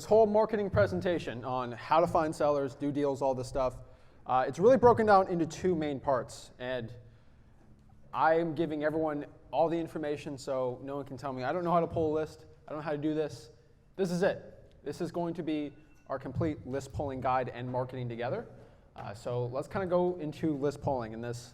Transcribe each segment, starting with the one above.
whole marketing presentation on how to find sellers, do deals, all this stuff, it's really broken down into two main parts. And I'm giving everyone all the information so no one can tell me, I don't know how to pull a list, I don't know how to do this. This is it. This is going to be our complete list pulling guide and marketing together. So let's kind of go into list pulling in this.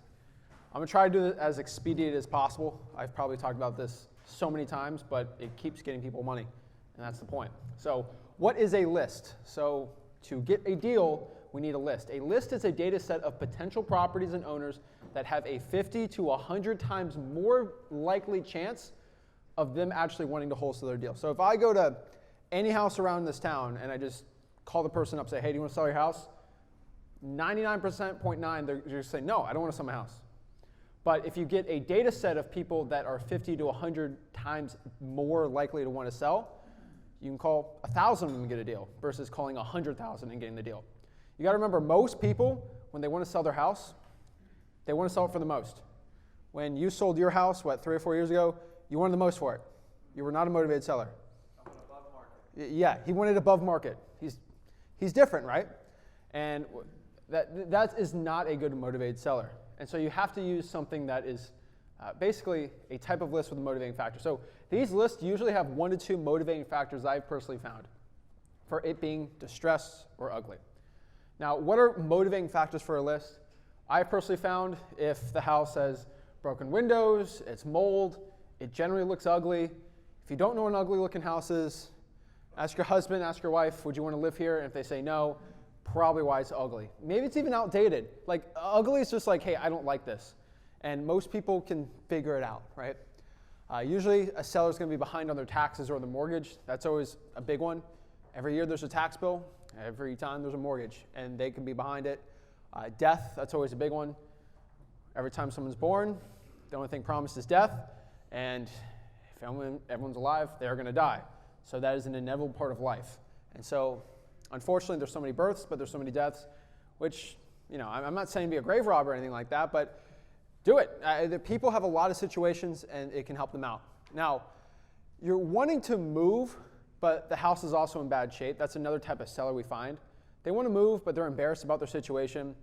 I'm going to try to do it as expedient as possible. I've probably talked about this so many times, but it keeps getting people money, and that's the point. So what is a list? So to get a deal, we need a list. A list is a data set of potential properties and owners that have a 50 to 100 times more likely chance of them actually wanting to wholesale their deal. So if I go to any house around this town and I just call the person up and say, hey, do you want to sell your house? 99.9%, they're just saying, no, I don't want to sell my house. But if you get a data set of people that are 50 to 100 times more likely to want to sell, you can call 1,000 of them and get a deal versus calling 100,000 and getting the deal. You got to remember, most people, when they want to sell their house, they want to sell it for the most. When you sold your house, what, 3 or 4 years ago, you wanted the most for it. You were not a motivated seller. I want above market. Yeah, he wanted above market. He's different, right? And that is not a good motivated seller. And so you have to use something that is basically a type of list with a motivating factor. So these lists usually have 1 to 2 motivating factors I've personally found for it being distressed or ugly. Now, what are motivating factors for a list? I've personally found if the house has broken windows, it's mold, it generally looks ugly. If you don't know what an ugly looking house is, ask your husband, ask your wife, would you want to live here? And if they say no, probably why it's ugly. Maybe it's even outdated. Like, ugly is just like, hey, I don't like this. And most people can figure it out, right? Usually a seller's going to be behind on their taxes or the mortgage. That's always a big one. Every year there's a tax bill. Every time there's a mortgage, and they can be behind it. Death, that's always a big one. Every time someone's born, the only thing promised is death. And if everyone's alive, they're going to die. So that is an inevitable part of life. And so, unfortunately, there's so many births, but there's so many deaths, which, you know, I'm not saying be a grave robber or anything like that, but do it. The people have a lot of situations, and it can help them out. Now, you're wanting to move, but the house is also in bad shape. That's another type of seller we find. They want to move, but they're embarrassed about their situation.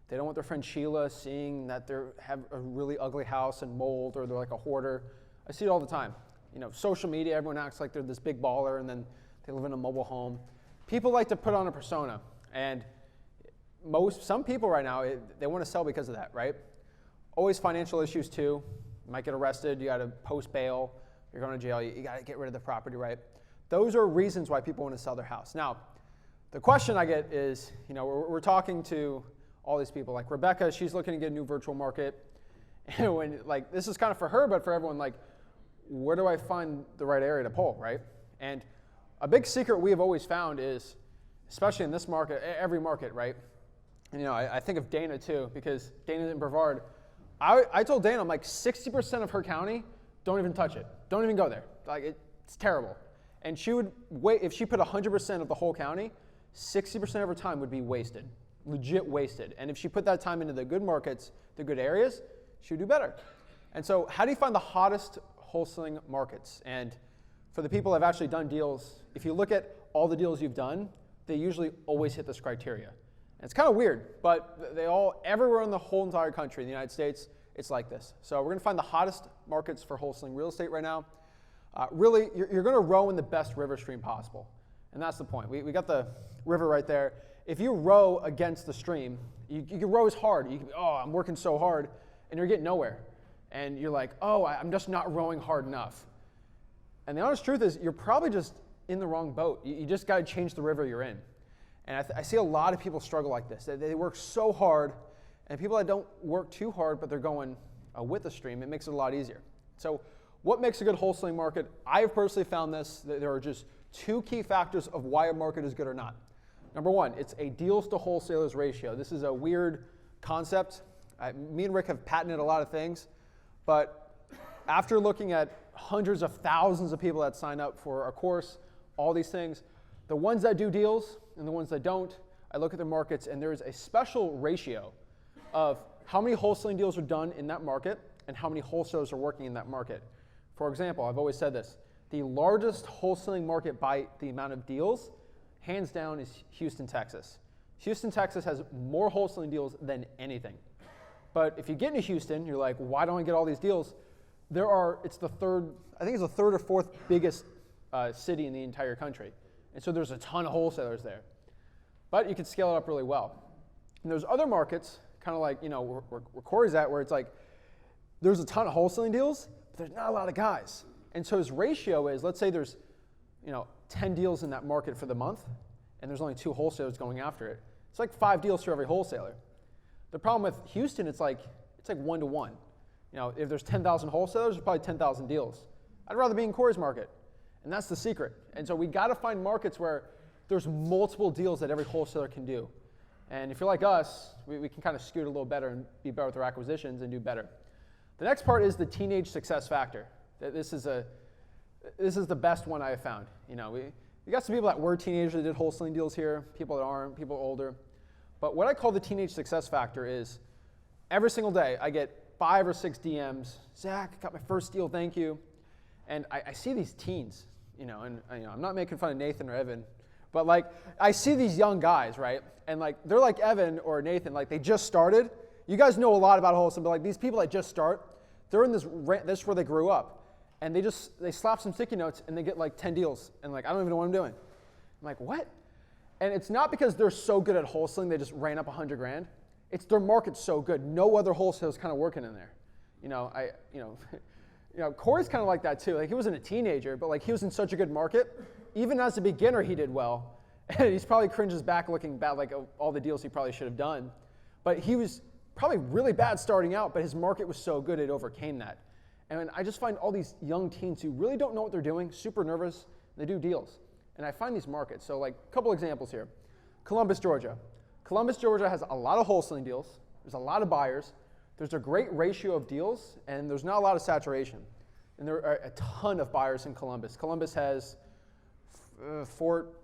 They don't want their friend Sheila seeing that they have a really ugly house and mold, or they're like a hoarder. I see it all the time. You know, social media, everyone acts like they're this big baller, and then they live in a mobile home. People like to put on a persona, and some people right now, they want to sell because of that, right? Always financial issues too. You might get arrested, you got to post bail, you're going to jail, you got to get rid of the property, right? Those are reasons why people want to sell their house. Now, the question I get is, you know, we're talking to all these people, like Rebecca, she's looking to get a new virtual market. And when, like, this is kind of for her, but for everyone, like, where do I find the right area to pull, right? And a big secret we have always found is, especially in this market, every market, right? And, you know, I think of Dana too, because Dana in Brevard, I told Dana, I'm like, 60% of her county, don't even touch it. Don't even go there. Like, it's terrible. And she would wait, if she put 100% of the whole county, 60% of her time would be wasted, legit wasted. And if she put that time into the good markets, the good areas, she would do better. And so how do you find the hottest wholesaling markets? And for the people that have actually done deals, if you look at all the deals you've done, they usually always hit this criteria. And it's kind of weird, but they all, everywhere in the whole entire country, in the United States, it's like this. So we're going to find the hottest markets for wholesaling real estate right now. Really, you're going to row in the best river stream possible. And that's the point. We got the river right there. If you row against the stream, you can row as hard. You can be, oh, I'm working so hard, and you're getting nowhere. And you're like, oh, I'm just not rowing hard enough. And the honest truth is, you're probably just in the wrong boat. You just got to change the river you're in. And I see a lot of people struggle like this. They work so hard, and people that don't work too hard, but they're going with the stream, it makes it a lot easier. So what makes a good wholesaling market? I've personally found this, that there are just 2 key factors of why a market is good or not. Number 1, it's a deals to wholesalers ratio. This is a weird concept. Me and Rick have patented a lot of things, but after looking at hundreds of thousands of people that sign up for a course, all these things, the ones that do deals and the ones that don't, I look at the markets, and there's a special ratio of how many wholesaling deals are done in that market and how many wholesalers are working in that market. For example, I've always said this, the largest wholesaling market by the amount of deals hands down, is Houston, Texas. Houston, Texas has more wholesaling deals than anything. But if you get into Houston, you're like, why don't I get all these deals? It's the third or fourth biggest city in the entire country. And so there's a ton of wholesalers there. But you can scale it up really well. And there's other markets, kind of like, where Corey's at, where it's like, there's a ton of wholesaling deals, but there's not a lot of guys. And so his ratio is, let's say there's 10 deals in that market for the month, and there's only 2 wholesalers going after it. It's like 5 deals for every wholesaler. The problem with Houston, it's like 1 to 1. If there's 10,000 wholesalers, there's probably 10,000 deals. I'd rather be in Corey's market, and that's the secret. And so we got to find markets where there's multiple deals that every wholesaler can do. And if you're like us, we can kind of scoot a little better and be better with our acquisitions and do better. The next part is the teenage success factor. This is the best one I have found. We got some people that were teenagers that did wholesaling deals here, people that aren't, people older. But what I call the teenage success factor is every single day I get 5 or 6 DMs. Zach, got my first deal, thank you. And I see these teens, and I'm not making fun of Nathan or Evan, but like I see these young guys, right? And like they're like Evan or Nathan, like they just started. You guys know a lot about wholesaling, but like these people that just start, they're in this is where they grew up. And they slap some sticky notes and they get like 10 deals. And like, I don't even know what I'm doing. I'm like, what? And it's not because they're so good at wholesaling, they just ran up 100 grand. It's their market's so good. No other wholesaler's kind of working in there. Corey's kind of like that too. Like he wasn't a teenager, but like he was in such a good market. Even as a beginner, he did well. And he's probably cringes back looking bad, like all the deals he probably should have done. But he was probably really bad starting out, but his market was so good it overcame that. And I just find all these young teens who really don't know what they're doing, super nervous, they do deals. And I find these markets. So like a couple examples here. Columbus, Georgia. Columbus, Georgia has a lot of wholesaling deals. There's a lot of buyers. There's a great ratio of deals, and there's not a lot of saturation. And there are a ton of buyers in Columbus. Columbus has Fort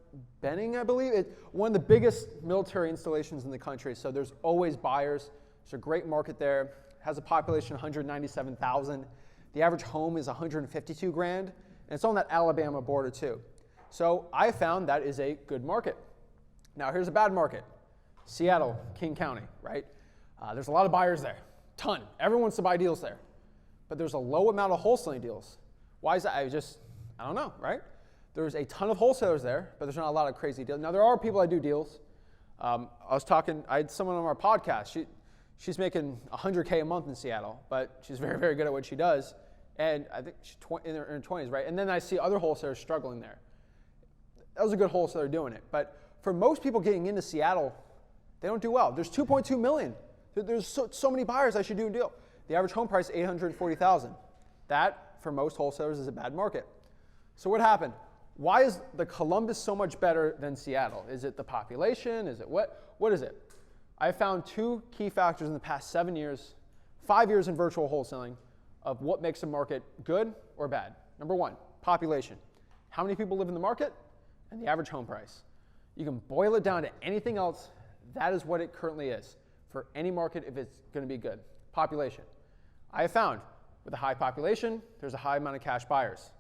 Benning, I believe. It's one of the biggest military installations in the country, so there's always buyers. There's a great market there. It has a population of 197,000. The average home is 152 grand, and it's on that Alabama border too. So I found that is a good market. Now here's a bad market. Seattle, King County, right? There's a lot of buyers there, ton. Everyone wants to buy deals there. But there's a low amount of wholesaling deals. Why is that? I don't know, right? There's a ton of wholesalers there, but there's not a lot of crazy deals. Now there are people that do deals. I had someone on our podcast. She's making $100K a month in Seattle, but she's very, very good at what she does. And I think she's in her 20s, right? And then I see other wholesalers struggling there. That was a good wholesaler doing it. But for most people getting into Seattle, they don't do well. There's 2.2 million. There's so many buyers, I should do a deal. The average home price, $840,000. That, for most wholesalers, is a bad market. So what happened? Why is the Columbus so much better than Seattle? Is it the population? Is it what? What is it? I found 2 key factors in the past 7 years, 5 years in virtual wholesaling, of what makes a market good or bad. Number 1, population. How many people live in the market? And the average home price. You can boil it down to anything else. That is what it currently is for any market if it's going to be good. Population. I have found with a high population, there's a high amount of cash buyers.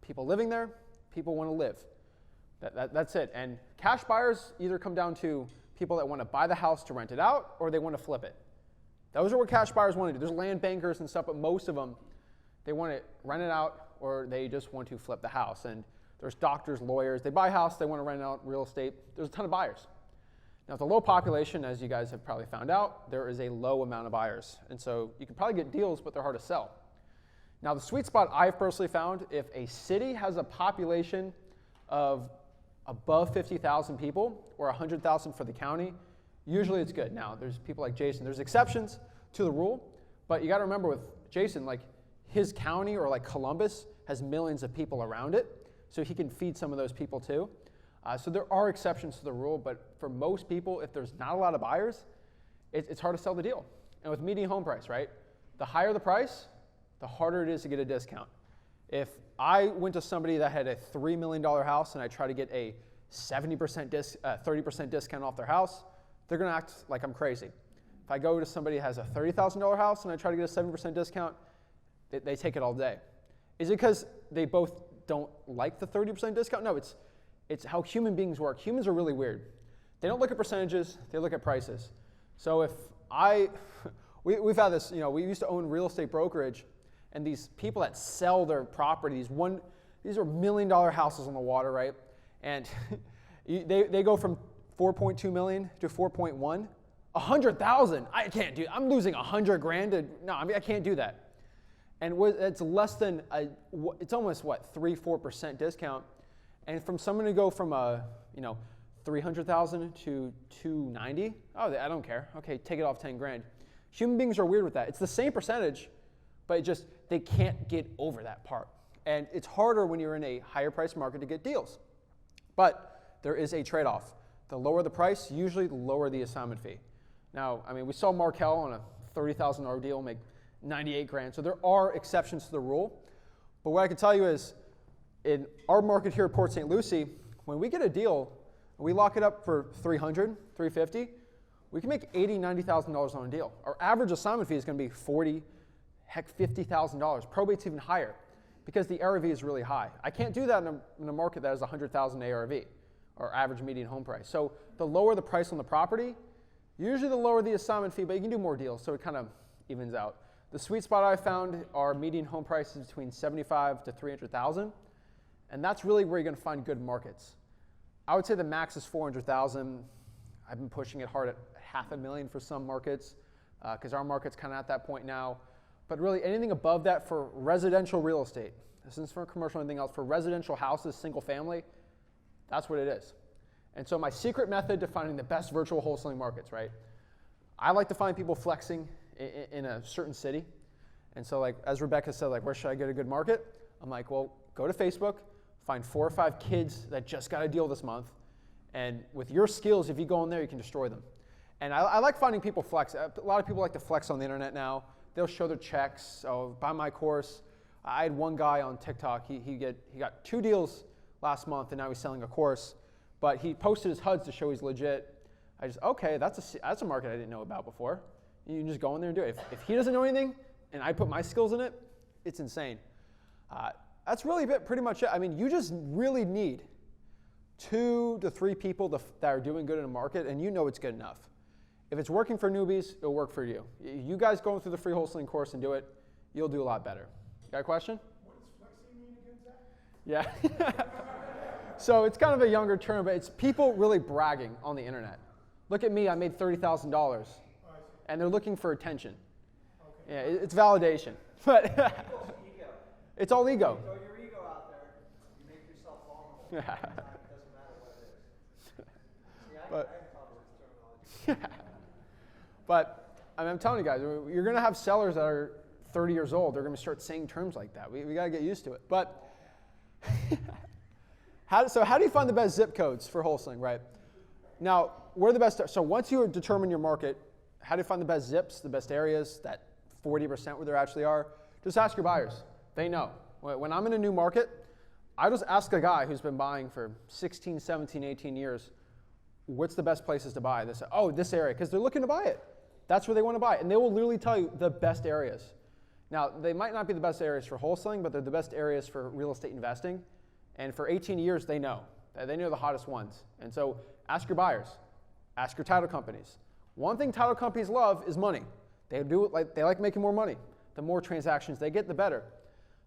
People living there, people want to live. That's it. And cash buyers either come down to people that want to buy the house to rent it out or they want to flip it. Those are what cash buyers want to do. There's land bankers and stuff, but most of them, they want to rent it out or they just want to flip the house. And there's doctors, lawyers. They buy a house, they want to rent out real estate. There's a ton of buyers. Now, with a low population, as you guys have probably found out, there is a low amount of buyers. And so you can probably get deals, but they're hard to sell. Now, the sweet spot I've personally found, if a city has a population of above 50,000 people or 100,000 for the county, usually it's good. Now, there's people like Jason. There's exceptions to the rule, but you got to remember with Jason, like his county or like Columbus has millions of people around it, so he can feed some of those people too. So there are exceptions to the rule, but for most people, if there's not a lot of buyers, it's hard to sell the deal. And with median home price, right? The higher the price, the harder it is to get a discount. If I went to somebody that had a $3 million house and I try to get a 30% discount off their house, they're going to act like I'm crazy. If I go to somebody who has a $30,000 house and I try to get a 7% discount, they take it all day. Is it because they both don't like the 30% discount? No, It's how human beings work. Humans are really weird. They don't look at percentages, they look at prices. So if we've had this, we used to own real estate brokerage, and these people that sell their properties, these are $1 million houses on the water, right? And they go from 4.2 million to 4.1, 100,000. I can't do. I'm losing 100 grand. I can't do that. And it's less than it's almost 3-4% discount. And from someone to go from 300,000 to 290, I don't care. Okay, take it off 10 grand. Human beings are weird with that. It's the same percentage, but they can't get over that part. And it's harder when you're in a higher price market to get deals. But there is a trade-off. The lower the price, usually the lower the assignment fee. Now, we saw Markel on a $30,000 deal make 98 grand. So there are exceptions to the rule. But what I can tell you is, in our market here at Port St. Lucie, when we get a deal, we lock it up for $300, $350, we can make $80,000, $90,000 on a deal. Our average assignment fee is going to be $40,000, heck, $50,000. Probate's even higher because the ARV is really high. I can't do that in a market that has 100,000 ARV, or average median home price. So the lower the price on the property, usually the lower the assignment fee, but you can do more deals, so it kind of evens out. The sweet spot I found are median home prices between 75 to 300,000, and that's really where you're going to find good markets. I would say the max is 400,000. I've been pushing it hard at $500,000 for some markets, because our market's kind of at that point now. But really, anything above that for residential real estate, this isn't for commercial or anything else, for residential houses, single family, that's what it is. And so my secret method to finding the best virtual wholesaling markets, right? I like to find people flexing in a certain city. And so as Rebecca said, where should I get a good market? I'm like, well, go to Facebook, find 4 or 5 kids that just got a deal this month. And with your skills, if you go in there, you can destroy them. And I like finding people flex. A lot of people like to flex on the internet now. They'll show their checks. Oh, buy my course. I had one guy on TikTok. He got 2 deals last month, and now he's selling a course. But he posted his HUDs to show he's legit. Okay, that's a market I didn't know about before. You can just go in there and do it. If he doesn't know anything, and I put my skills in it, it's insane. That's really pretty much it. You just really need 2 to 3 people that are doing good in a market, and you know it's good enough. If it's working for newbies, it'll work for you. You guys going through the free wholesaling course and do it, you'll do a lot better. Got a question? What does flexing mean again, Zach? Yeah. So it's kind of a younger term, but it's people really bragging on the internet. Look at me, I made $30,000. And they're looking for attention. Okay. Yeah, it's validation. But ego. It's all ego. Throw your ego out there, you make yourself vulnerable. It doesn't matter what it is. See, I have trouble with terminology. But I'm telling you guys, you're going to have sellers that are 30 years old. They're going to start saying terms like that. We got to get used to it. But how do you find the best zip codes for wholesaling, right? Now, where are the best? So once you determine your market, how do you find the best zips, the best areas, that 40% where there actually are? Just ask your buyers. They know. When I'm in a new market, I just ask a guy who's been buying for 16, 17, 18 years, what's the best places to buy? They say, oh, this area, because they're looking to buy it. That's where they want to buy it. And they will literally tell you the best areas. Now, they might not be the best areas for wholesaling, but they're the best areas for real estate investing. And for 18 years, they know. They know the hottest ones. And so ask your buyers. Ask your title companies. One thing title companies love is money. They like making more money. The more transactions they get, the better.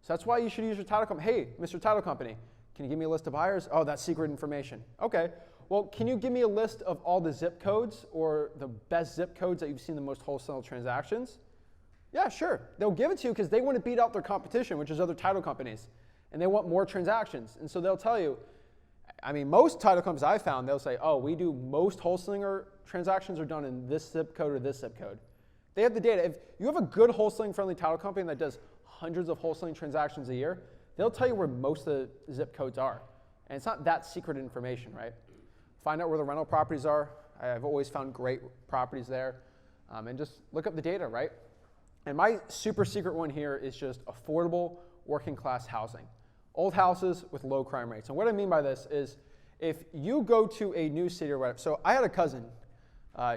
So that's why you should use your title company. Hey, Mr. Title Company, can you give me a list of buyers? Oh, that's secret information. Okay. Well, can you give me a list of all the zip codes or the best zip codes that you've seen the most wholesale transactions? Yeah, sure. They'll give it to you because they want to beat out their competition, which is other title companies. And they want more transactions. And so they'll tell you, most title companies I've found, they'll say, oh, we do most wholesaling or transactions are done in this zip code or this zip code. They have the data. If you have a good wholesaling-friendly title company that does hundreds of wholesaling transactions a year, they'll tell you where most of the zip codes are. And it's not that secret information, right? Find out where the rental properties are. I've always found great properties there. And just look up the data, right? And my super secret one here is just affordable working class housing. Old houses with low crime rates. And what I mean by this is if you go to a new city or whatever. So I had a cousin.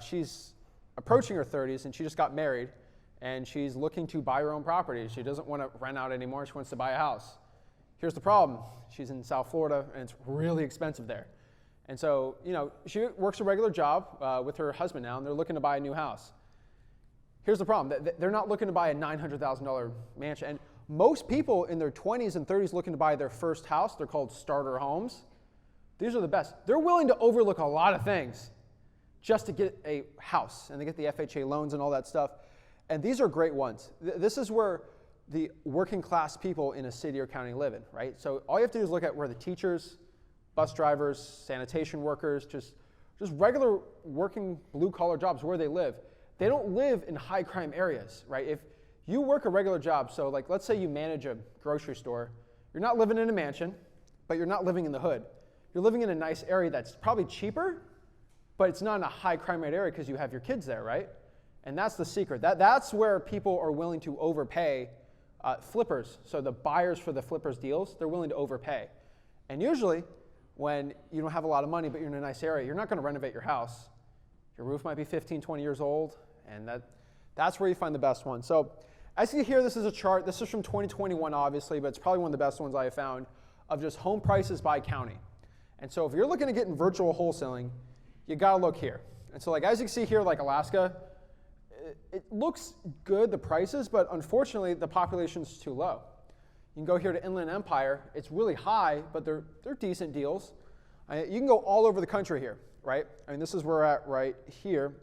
She's approaching her 30s and she just got married and she's looking to buy her own property. She doesn't want to rent out anymore. She wants to buy a house. Here's the problem. She's in South Florida, and it's really expensive there. And so, she works a regular job with her husband now, and they're looking to buy a new house. Here's the problem. They're not looking to buy a $900,000 mansion. And most people in their 20s and 30s looking to buy their first house, they're called starter homes. These are the best. They're willing to overlook a lot of things just to get a house, and they get the FHA loans and all that stuff. And these are great ones. This is where the working class people in a city or county live in, right? So all you have to do is look at where the teachers, bus drivers, sanitation workers, just regular working blue collar jobs, where they live. They don't live in high crime areas, right? If you work a regular job, so like let's say you manage a grocery store, you're not living in a mansion, but you're not living in the hood. You're living in a nice area that's probably cheaper, but it's not in a high crime rate area because you have your kids there, right? And that's the secret. That's where people are willing to overpay. Flippers, so the buyers for the flippers deals, they're willing to overpay. And usually, when you don't have a lot of money, but you're in a nice area, you're not going to renovate your house. Your roof might be 15, 20 years old, and that's where you find the best one. So as you see here, this is a chart. This is from 2021, obviously, but it's probably one of the best ones I have found of just home prices by county. And so if you're looking to get in virtual wholesaling, you got to look here. And so like as you can see here, like Alaska, it looks good, the prices, but unfortunately, the population's too low. You can go here to Inland Empire. It's really high, but they're decent deals. You can go all over the country here, right? I mean, this is where we're at right here.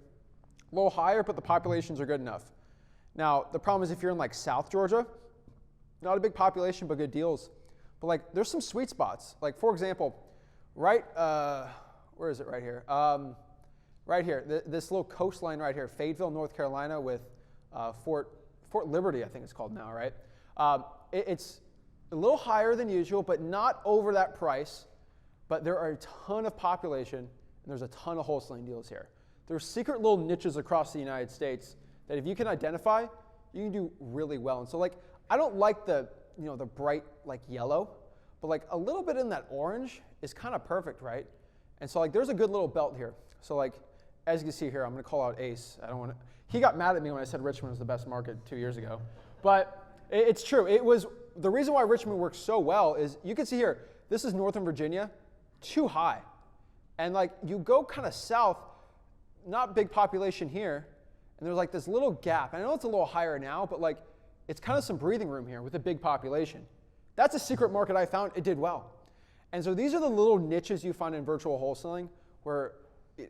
A little higher, but the populations are good enough. Now, the problem is if you're in like South Georgia, not a big population, but good deals. But like, there's some sweet spots. Like, for example, where is it right here? Right here, this little coastline right here, Fayetteville, North Carolina, with Fort Liberty, I think it's called now, right? It's a little higher than usual, but not over that price. But there are a ton of population, and there's a ton of wholesaling deals here. There's secret little niches across the United States that if you can identify, you can do really well. And so, like, I don't like the bright like yellow, but like a little bit in that orange is kind of perfect, right? And so, like, there's a good little belt here. So, like, as you can see here, I'm going to call out Ace. He got mad at me when I said Richmond was the best market 2 years ago. But it's true. The reason why Richmond works so well is you can see here, this is Northern Virginia, too high. And like you go kind of south, not big population here, and there's like this little gap. And I know it's a little higher now, but like it's kind of some breathing room here with a big population. That's a secret market I found. It did well. And so these are the little niches you find in virtual wholesaling where,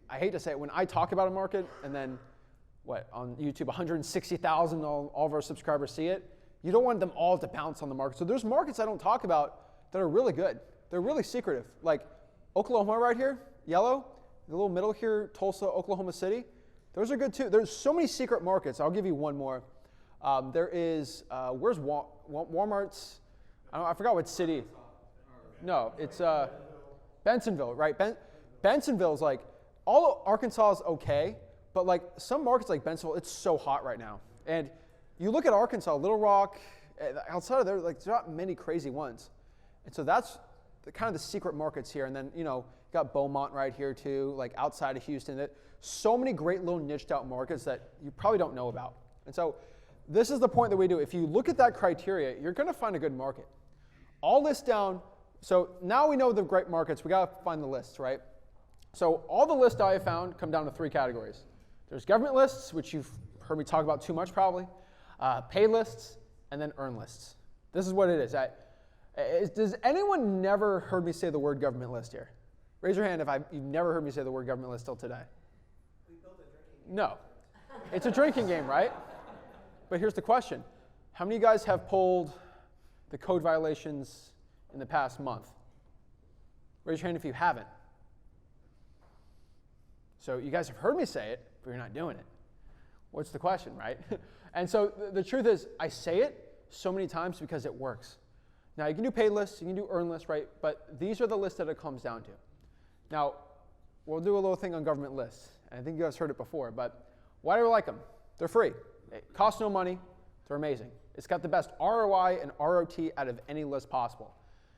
I hate to say it, when I talk about a market and then, on YouTube, 160,000, all of our subscribers see it, you don't want them all to bounce on the market. So there's markets I don't talk about that are really good. They're really secretive. Like Oklahoma right here, yellow, the little middle here, Tulsa, Oklahoma City. Those are good too. There's so many secret markets. I'll give you one more. There is, where's Walmart's? I forgot what city. No, it's Bensenville, right? Bensenville's like, all of Arkansas is okay, but like some markets like Bensenville, it's so hot right now. And you look at Arkansas, Little Rock, outside of there, like there's not many crazy ones. And so that's kind of the secret markets here. And then, you got Beaumont right here too, like outside of Houston. So many great little niched out markets that you probably don't know about. And so this is the point that we do. If you look at that criteria, you're going to find a good market. All this down. So now we know the great markets. We got to find the lists, right? So all the lists I have found come down to 3 categories. There's government lists, which you've heard me talk about too much probably, pay lists, and then earn lists. This is what it is. Does anyone never heard me say the word government list here? Raise your hand if you've never heard me say the word government list till today. We built a drinking game. No. It's a drinking game, right? But here's the question. How many of you guys have pulled the code violations in the past month? Raise your hand if you haven't. So you guys have heard me say it, but you're not doing it. What's the question, right? And so the truth is, I say it so many times because it works. Now, you can do pay lists, you can do earn lists, right? But these are the lists that it comes down to. Now, we'll do a little thing on government lists. And I think you guys heard it before, but why do I like them? They're free. It costs no money. They're amazing. It's got the best ROI and ROT out of any list possible.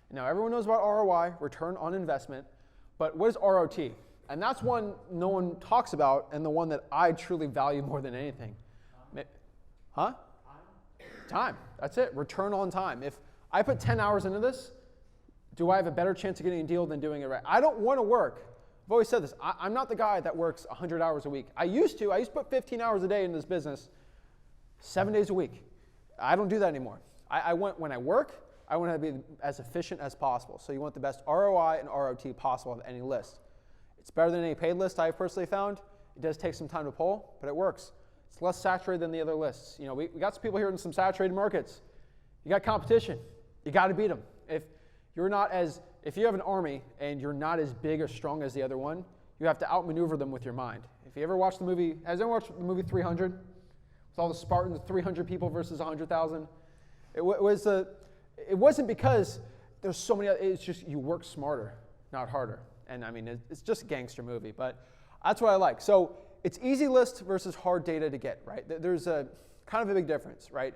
Now, everyone knows about ROI, return on investment, but what is ROT? And that's one no one talks about, and the one that I truly value more than anything. Huh? Time. That's it. Return on time. If I put 10 hours into this, do I have a better chance of getting a deal than doing it right? I don't want to work. I've always said this. I'm not the guy that works 100 hours a week. I used to put 15 hours a day into this business 7 days a week. I don't do that anymore. When I work, I want to be as efficient as possible. So you want the best ROI and ROT possible of any list. It's better than any paid list I've personally found. It does take some time to pull, but it works. It's less saturated than the other lists. You know, we got some people here in some saturated markets. You got competition. You got to beat them. If you have an army and you're not as big or strong as the other one, you have to outmaneuver them with your mind. If you ever watched the movie, has anyone watched the movie 300? With all the Spartans, 300 people versus 100,000. It wasn't because there's so many. It's just you work smarter, not harder. And I mean, it's just a gangster movie, but that's what I like. So it's easy list versus hard data to get, right? There's a kind of a big difference, right?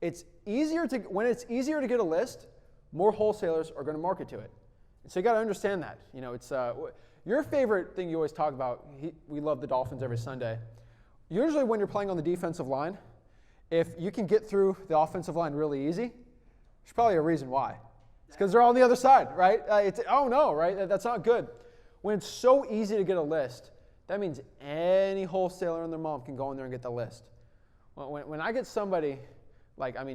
When it's easier to get a list, more wholesalers are going to market to it. And so you got to understand that. You know, it's your favorite thing you always talk about. We love the Dolphins every Sunday. Usually when you're playing on the defensive line, if you can get through the offensive line really easy, there's probably a reason why. It's because they're on the other side, right? Right? That's not good. When it's so easy to get a list, that means any wholesaler and their mom can go in there and get the list. When I get somebody,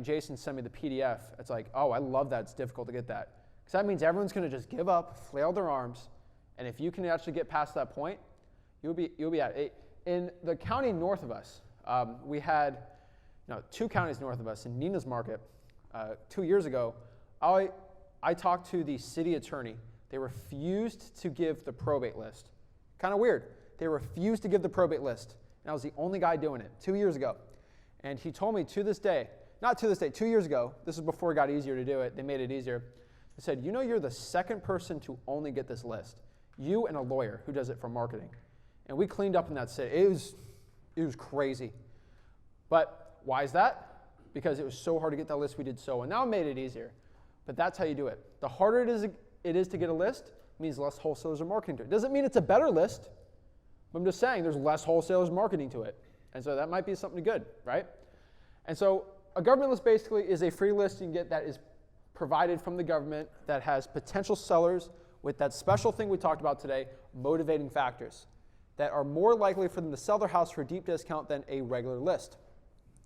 Jason sent me the PDF, it's like, oh, I love that it's difficult to get that. Because that means everyone's going to just give up, flail their arms, and if you can actually get past that point, you'll be at it. In the county north of us, we had 2 counties north of us in Nina's Market 2 years ago. I talked to the city attorney. They refused to give the probate list. Kind of weird. They refused to give the probate list. And I was the only guy doing it 2 years ago. And he told me 2 years ago, this is before it got easier to do it, they made it easier. He said, you're the second person to only get this list. You and a lawyer who does it for marketing. And we cleaned up in that city. It was crazy. But why is that? Because it was so hard to get that list, we did so. And now it made it easier. But that's how you do it. The harder it is to get a list, means less wholesalers are marketing to it. Doesn't mean it's a better list. But I'm just saying there's less wholesalers marketing to it. And so that might be something good, right? And so a government list basically is a free list you can get that is provided from the government that has potential sellers with that special thing we talked about today, motivating factors, that are more likely for them to sell their house for a deep discount than a regular list.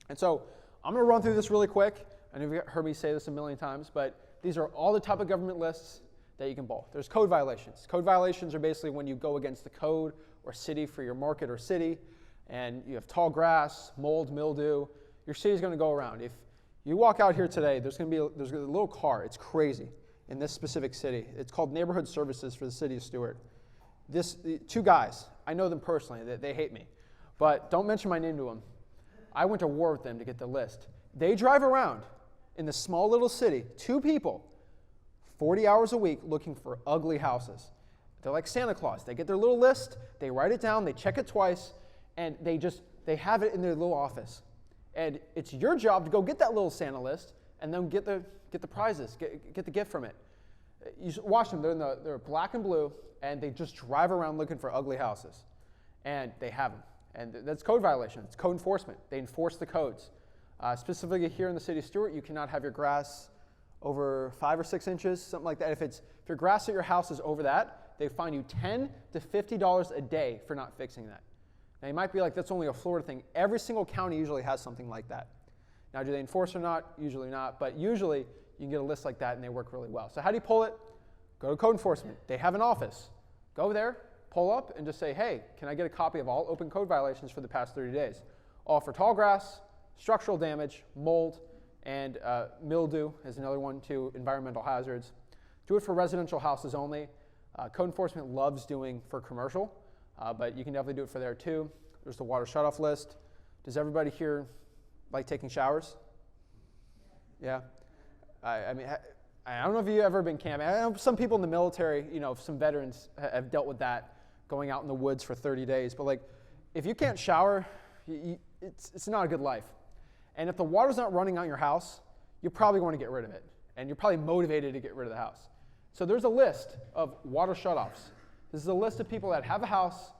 And so I'm going to run through this really quick. I know you've heard me say this a million times, but these are all the type of government lists that you can pull. There's code violations. Code violations are basically when you go against the code or city for your market or city, and you have tall grass, mold, mildew. Your city's going to go around. If you walk out here today, there's a little car. It's crazy in this specific city. It's called Neighborhood Services for the city of Stewart. 2 guys, I know them personally. They hate me, but don't mention my name to them. I went to war with them to get the list. They drive around in this small little city, 2 people, 40 hours a week looking for ugly houses. They're like Santa Claus. They get their little list, they write it down, they check it twice, and they have it in their little office. And it's your job to go get that little Santa list and then get the prizes, get the gift from it. You watch them, they're black and blue, and they just drive around looking for ugly houses. And they have them. And that's code violation. It's code enforcement. They enforce the codes. Specifically here in the city of Stewart, you cannot have your grass over 5 or 6 inches, something like that. If your grass at your house is over that, they fine you $10 to $50 a day for not fixing that. Now you might be like, that's only a Florida thing. Every single county usually has something like that. Now do they enforce or not? Usually not, but usually you can get a list like that and they work really well. So how do you pull it? Go to code enforcement. They have an office. Go there, pull up, and just say, hey, can I get a copy of all open code violations for the past 30 days? All for tall grass, structural damage, mold, and mildew is another one too, environmental hazards. Do it for residential houses only. Code enforcement loves doing for commercial, but you can definitely do it for there too. There's the water shutoff list. Does everybody here like taking showers? Yeah. I don't know if you've ever been camping. I know some people in the military, some veterans have dealt with that, going out in the woods for 30 days. But if you can't shower, it's not a good life. And if the water's not running out your house, you probably want to get rid of it. And you're probably motivated to get rid of the house. So there's a list of water shutoffs. This is a list of people that have a house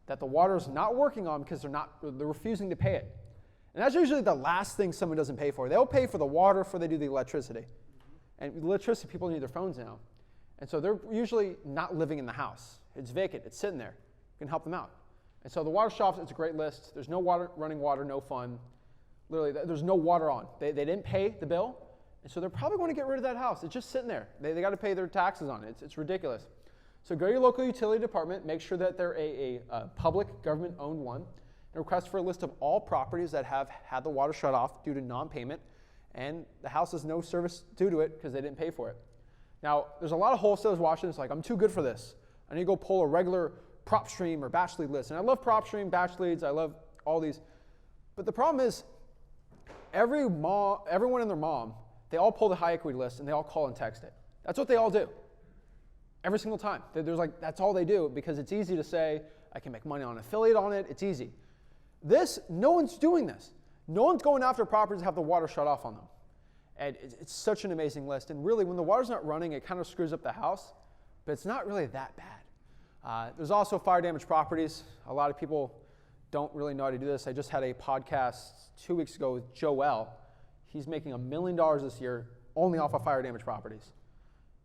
that the water is not working on because they're refusing to pay it. And that's usually the last thing someone doesn't pay for. They'll pay for the water before they do the electricity. And with electricity, people need their phones now. And so they're usually not living in the house. It's vacant. It's sitting there. You can help them out. And so the water shutoff, it's a great list. There's no water, running water, no fun. Literally, there's no water on. They didn't pay the bill, and so they're probably going to get rid of that house. It's just sitting there. They got to pay their taxes on it. It's ridiculous. So go to your local utility department, make sure that they're a public government-owned one, and request for a list of all properties that have had the water shut off due to non-payment, and the house has no service due to it because they didn't pay for it. Now, there's a lot of wholesalers watching this like, I'm too good for this. I need to go pull a regular prop stream or batch lead list. And I love prop stream, batch leads. I love all these. But the problem is, everyone and their mom, they all pull the high equity list and they all call and text it. That's what they all do. Every single time. There's like, that's all they do because it's easy to say, I can make money on an affiliate on it. It's easy. This, no one's doing this. No one's going after properties that have the water shut off on them. And it's such an amazing list. And really, when the water's not running, it kind of screws up the house, but it's not really that bad. There's also fire damaged properties. A lot of people don't really know how to do this. I just had a podcast 2 weeks ago with Joel. He's making $1 million this year only off of fire damaged properties.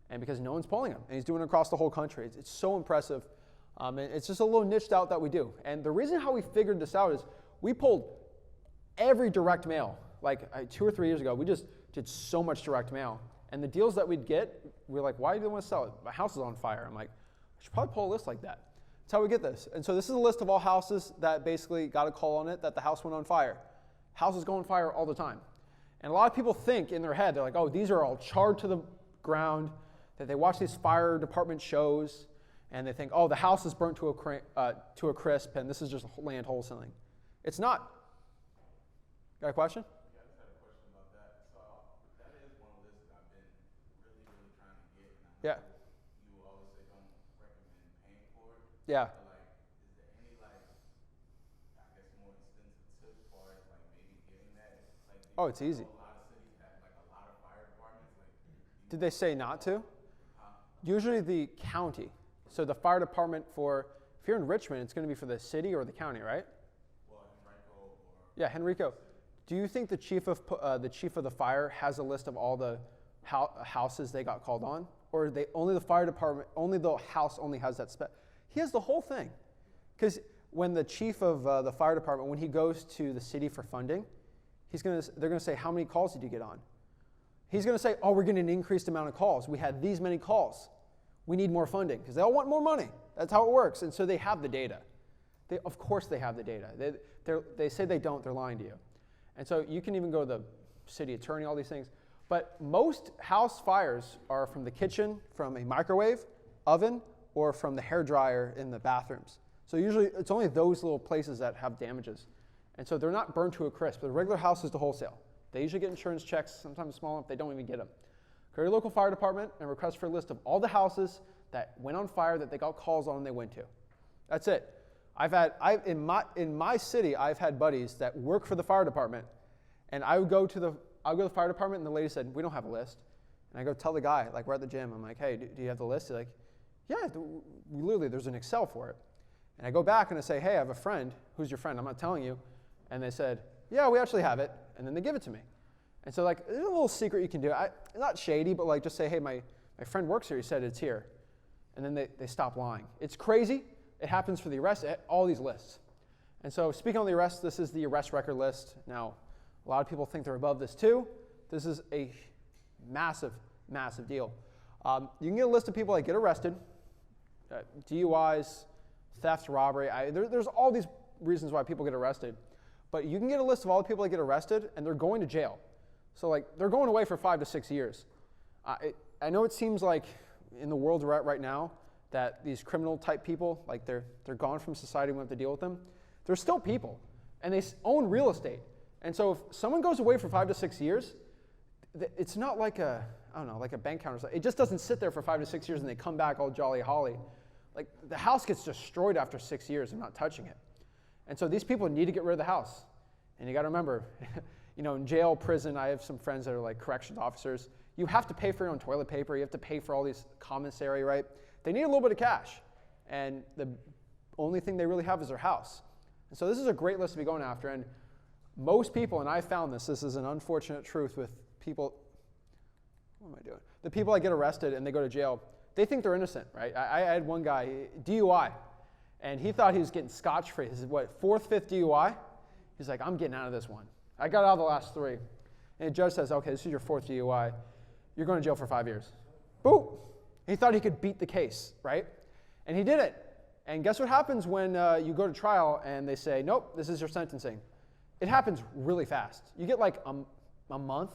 And because no one's pulling him. And he's doing it across the whole country. It's so impressive. And it's just a little niched out that we do. And the reason how we figured this out is we pulled every direct mail. Like 2 or 3 years ago, we just did so much direct mail. And the deals that we'd get, we were like, why do you want to sell it? My house is on fire. I'm like, I should probably pull a list like that. That's how we get this. And so this is a list of all houses that basically got a call on it that the house went on fire. Houses go on fire all the time. And a lot of people think in their head, they're like, oh, these are all charred to the ground, that they watch these fire department shows, and they think, oh, the house is burnt to a crisp, and this is just land wholesaling. It's not. Got a question? Yeah, I just had a question about that. So that is one list that I've been really, really trying to get. And I know you always say don't recommend paying for it. Yeah. But like, is there any like, I guess more extensive tip as far as like maybe getting that? Like, Oh, it's easy. a lot of cities have like a lot of fire departments. Like, Did they say not to? Usually the county. So the fire department if you're in Richmond, it's going to be for the city or the county, right? well, Henrico or Yeah, Henrico. Do you think the chief of the fire has a list of all the houses they got called on, or only the fire department, only the house only has that spec? He has the whole thing, because when the chief of the fire department, when he goes to the city for funding, they're going to say, how many calls did you get on? He's going to say, oh, we're getting an increased amount of calls. We had these many calls. We need more funding, because they all want more money. That's how it works, and so they have the data. Of course they have the data. They say they don't, they're lying to you. And so you can even go to the city attorney, all these things. But most house fires are from the kitchen, from a microwave, oven, or from the hairdryer in the bathrooms. So usually it's only those little places that have damages. And so they're not burned to a crisp. But the regular house is the wholesale. They usually get insurance checks, sometimes small enough they don't even get them. Go to your local fire department and request for a list of all the houses that went on fire that they got calls on and they went to. That's it. In my city, I've had buddies that work for the fire department, and I would go to the fire department, and the lady said, we don't have a list. And I go tell the guy, like we're at the gym, I'm like, hey, do you have the list? He's like, yeah, literally there's an Excel for it. And I go back and I say, hey, I have a friend. Who's your friend? I'm not telling you. And they said, yeah, we actually have it. And then they give it to me. And so like, there's a little secret you can do. Not shady, but like just say, hey, my friend works here. He said it's here. And then they stop lying. It's crazy. It happens for the arrest, all these lists. And so speaking on the arrest, this is the arrest record list. Now, a lot of people think they're above this too. This is a massive, massive deal. You can get a list of people that get arrested, DUIs, theft, robbery. There's all these reasons why people get arrested. But you can get a list of all the people that get arrested, and they're going to jail. So like they're going away for 5 to 6 years. I know it seems like in the world we're at right now that these criminal type people, like they're gone from society, we don't have to deal with them. They're still people, and they own real estate. And so if someone goes away for 5 to 6 years, it's not like a bank counter. It just doesn't sit there for 5 to 6 years and they come back all jolly holly. Like the house gets destroyed after 6 years of not touching it. And so these people need to get rid of the house. And you got to remember, in jail, prison, I have some friends that are like corrections officers. You have to pay for your own toilet paper. You have to pay for all these commissary, right? They need a little bit of cash. And the only thing they really have is their house. And so this is a great list to be going after. And most people, and I found this is an unfortunate truth with people, what am I doing? The people that get arrested and they go to jail, they think they're innocent, right? I had one guy, DUI, and he thought he was getting scotch-free. His, fourth, fifth DUI? He's like, I'm getting out of this one. I got out of the last 3. And the judge says, okay, this is your 4th DUI. You're going to jail for 5 years. Boom! He thought he could beat the case, right? And he did it. And guess what happens when you go to trial and they say, nope, this is your sentencing? It happens really fast. You get like a month,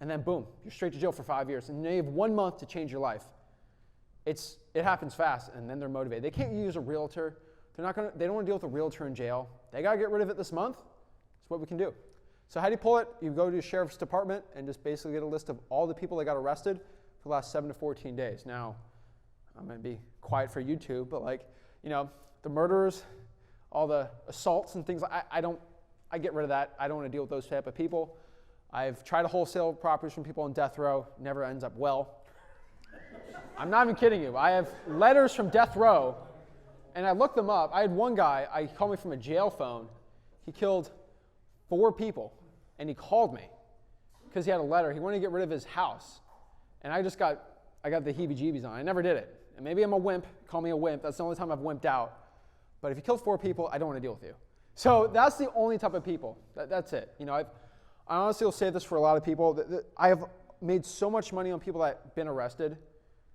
and then boom, you're straight to jail for 5 years. And you have 1 month to change your life. It happens fast, and then they're motivated. They can't use a realtor. They don't want to deal with a realtor in jail. They got to get rid of it this month. That's what we can do. So how do you pull it? You go to the sheriff's department and just basically get a list of all the people that got arrested for the last 7 to 14 days. Now, I'm going to be quiet for YouTube, but like, you know, the murderers, all the assaults and things, I get rid of that. I don't want to deal with those type of people. I've tried to wholesale properties from people on death row. Never ends up well. I'm not even kidding you. I have letters from death row, and I looked them up. I had one guy, he called me from a jail phone. He killed 4 people, and he called me because he had a letter. He wanted to get rid of his house, and I got the heebie-jeebies on. I never did it. And maybe I'm a wimp. Call me a wimp. That's the only time I've wimped out. But if you killed 4 people, I don't want to deal with you. So that's the only type of people. That's it. You know, I honestly will say this for a lot of people. I have made so much money on people that have been arrested.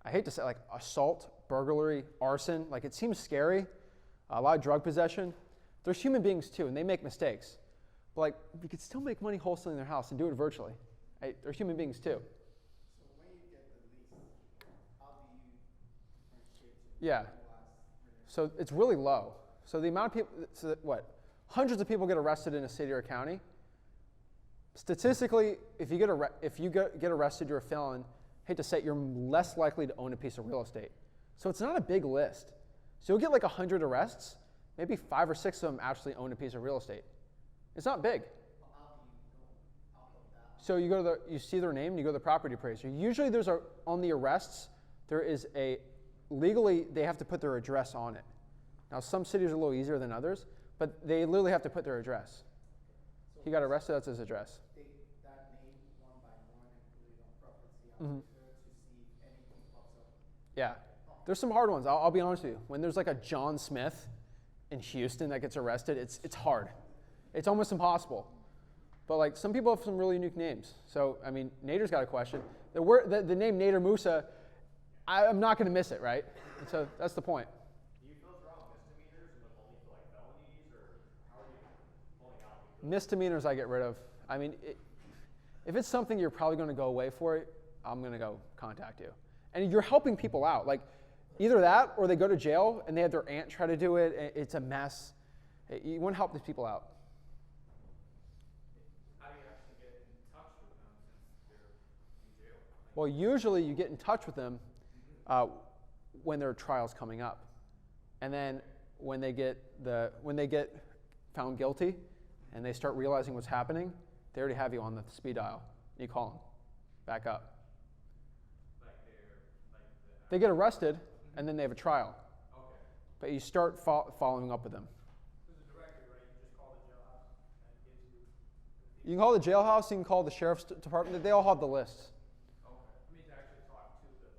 I hate to say, like assault, burglary, arson. Like, it seems scary. A lot of drug possession. There's human beings too, and they make mistakes. But like, you could still make money wholesaling their house and do it virtually. Right? They're human beings too. So when you get the lease, how do you differentiate? Yeah. So it's really low. So the amount of people, hundreds of people get arrested in a city or a county. Statistically, if you get arrested, you're a felon. Hate to say it, you're less likely to own a piece of real estate. So it's not a big list. So you'll get like 100 arrests, maybe 5 or 6 of them actually own a piece of real estate. It's not big. So you see their name and you go to the property appraiser. Usually on the arrests, there is legally they have to put their address on it. Now some cities are a little easier than others, but they literally have to put their address. He got arrested, that's his address. That name one by one and put it on property to see if anything pops up. Yeah. There's some hard ones. I'll be honest with you. When there's like a John Smith in Houston that gets arrested, it's hard. It's almost impossible. But like some people have some really unique names. So, I mean, Nader's got a question. The name Nader Musa, I'm not going to miss it, right? And so that's the point. Do you filter out misdemeanors and look only for like felonies, or how are you pulling out? Misdemeanors I get rid of. I mean, if it's something you're probably going to go away for, I'm going to go contact you. And you're helping people out. Like either that or they go to jail and they have their aunt try to do it. It's a mess. You want to help these people out. How do you actually get in touch with them since they're in jail? Well, usually you get in touch with them when there are trials coming up. And then when they get found guilty and they start realizing what's happening, they already have you on the speed dial. You call them back up. They get arrested and then they have a trial. Okay. But you start following up with them. There's a directory, right? You just call the jailhouse and it gives you. You can call the jailhouse, you can call the sheriff's department. They all have the lists. Okay. I mean, to actually talk to the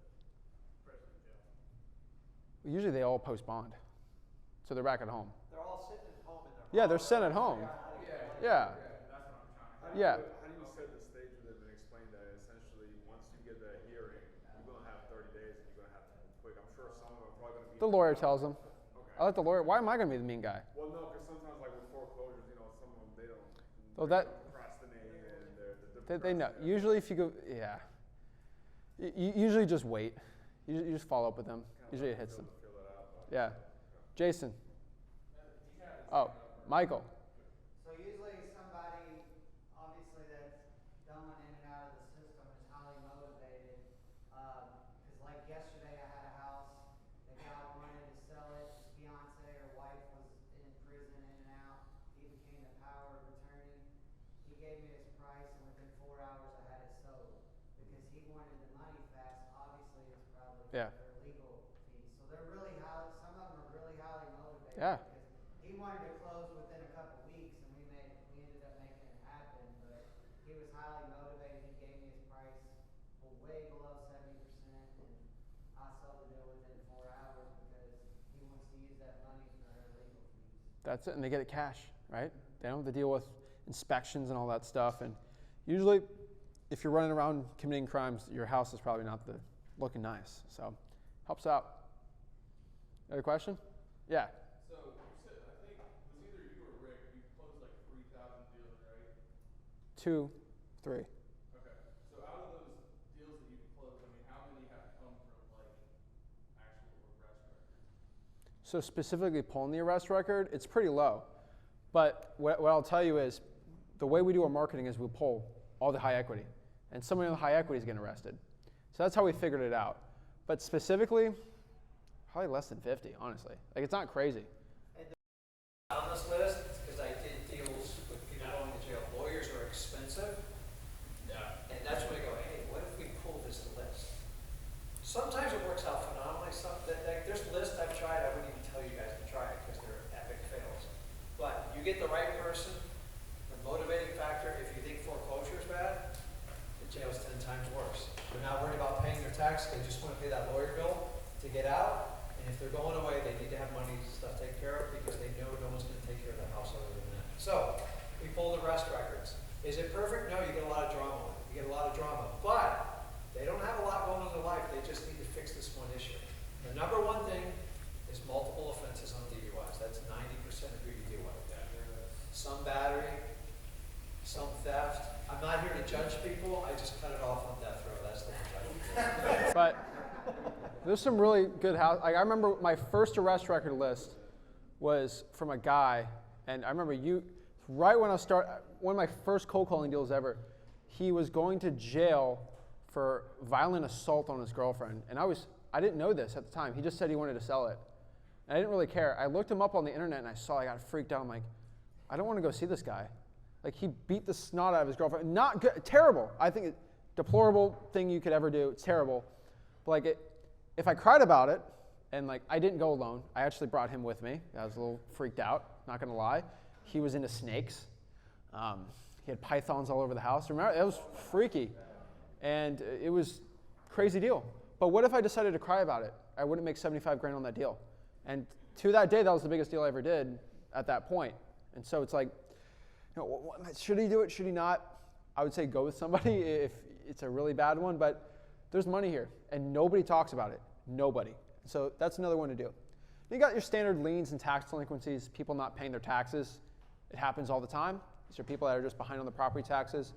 person in jail. Usually they all post bond. So they're back at home. They're all sitting at home in their Yeah, they're sitting at home. Yeah. That's what I'm trying to. Yeah. How do you set the stage with them and explain that essentially once you get that hearing, you're going to have 30 days and you're going to have to move quick? I'm sure some of them are probably going to be. The lawyer tells them. Okay. I let the lawyer, why am I going to be the mean guy? Well, no, because sometimes like with foreclosures, you know, some of them, they don't. Well, that- procrastinate and They know. Usually if you go, yeah. You usually just wait. You just follow up with them. Usually it hits them. Fill it out, but- Yeah. Jason. Oh, Michael. So usually somebody, obviously that's going in and out of the system is highly motivated. Because like yesterday I had a house, the guy wanted to sell it, his fiance or wife was in prison in and out. He became the power of attorney. He gave me his price and within 4 hours I had it sold. Because he wanted the money fast, obviously it's probably Yeah. their legal fees. So they're really highly, some of them are really highly motivated. Yeah. He wanted to close within a couple weeks, and we ended up making it happen. But he was highly motivated. He gave me his price way below 70%, and I That's it, and they get it cash, right? They don't have to deal with inspections and all that stuff. And usually, if you're running around committing crimes, your house is probably not looking nice. So, helps out. Other question? Yeah. So you said, I think it was either you or Rick, you closed like 3,000 deals, right? 2, 3. Okay. So out of those deals that you've closed, I mean, how many have come from like actual arrest records? So specifically pulling the arrest record, it's pretty low. But what I'll tell you is, the way we do our marketing is we pull all the high equity. And somebody with high equity is getting arrested. So that's how we figured it out. But specifically, probably less than 50, honestly. Like, it's not crazy. On this list, because I did deals with people going to jail. Lawyers are expensive. Yeah. And that's when I go, hey, what if we pull this list? Sometimes it works out phenomenally. There's lists I've tried, I wouldn't even tell you guys to try it because they're epic fails. But you get the right person, the motivating factor, if you think foreclosure is bad, the jail's 10 times worse. They're not worried about paying their tax, they just want to pay that lawyer bill to get out. And if they're going away, they need to have money and stuff taken care of because they know no one's going to take care of the house other than that. So, we pull the arrest records. Is it perfect? No, you get a lot of drama. You get a lot of drama. But they don't have a lot going on in their life. They just need to fix this one issue. The number one thing is multiple offenses on DUIs. That's 90% of who you deal with. Some battery, some theft. I'm not here to judge people. I just cut it off on death row. That's the judgment. But there's some really good house. Like, I remember my first arrest record list was from a guy, and I remember right when one of my first cold calling deals ever, he was going to jail for violent assault on his girlfriend. And I didn't know this at the time. He just said he wanted to sell it. And I didn't really care. I looked him up on the internet and I got freaked out. I'm like, I don't want to go see this guy. Like, he beat the snot out of his girlfriend. Not good, terrible. I think it's a deplorable thing you could ever do. It's terrible. But like, if I cried about it, and like, I didn't go alone. I actually brought him with me. I was a little freaked out, not gonna lie. He was into snakes. He had pythons all over the house. Remember, it was freaky. And it was a crazy deal. But what if I decided to cry about it? I wouldn't make 75 grand on that deal. And to that day, that was the biggest deal I ever did at that point. And so it's like, should he do it? Should he not? I would say go with somebody if it's a really bad one, but there's money here and nobody talks about it. Nobody. So that's another one to do. You got your standard liens and tax delinquencies, people not paying their taxes. It happens all the time. These are people that are just behind on the property taxes.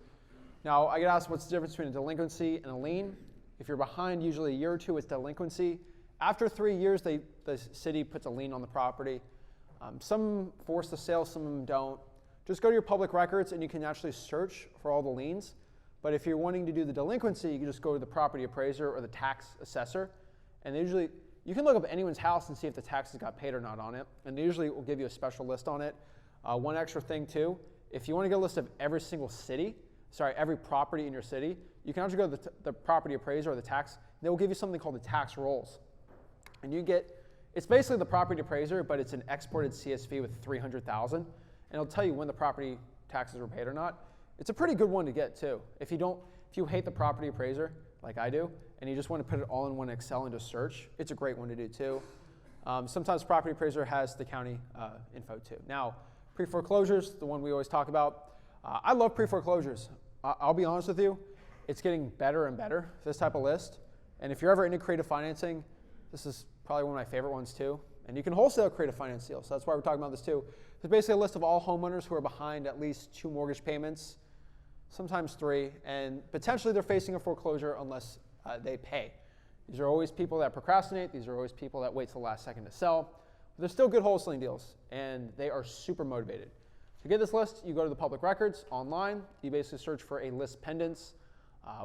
Now, I get asked what's the difference between a delinquency and a lien. If you're behind usually a year or two, it's delinquency. After 3 years, the city puts a lien on the property. Some force the sale, some of them don't. Just go to your public records and you can actually search for all the liens. But if you're wanting to do the delinquency, you can just go to the property appraiser or the tax assessor. And they usually, you can look up anyone's house and see if the taxes got paid or not on it. And they usually will give you a special list on it. One extra thing too, if you want to get a list of every property in your city, you can actually go to the property appraiser or the tax. They will give you something called the tax rolls. And it's basically the property appraiser, but it's an exported CSV with 300,000. And it'll tell you when the property taxes were paid or not. It's a pretty good one to get too. If you hate the property appraiser, like I do, and you just want to put it all in one Excel and just search, it's a great one to do too. Sometimes property appraiser has the county info too. Now, pre-foreclosures, the one we always talk about. I love pre-foreclosures. I'll be honest with you, it's getting better and better, this type of list. And if you're ever into creative financing, this is probably one of my favorite ones too. And you can wholesale creative finance deals, so that's why we're talking about this too. It's basically a list of all homeowners who are behind at least 2 mortgage payments, sometimes 3, and potentially they're facing a foreclosure unless they pay. These are always people that procrastinate. These are always people that wait till the last second to sell. But they're still good wholesaling deals, and they are super motivated. To get this list, you go to the public records online. You basically search for a lis pendens,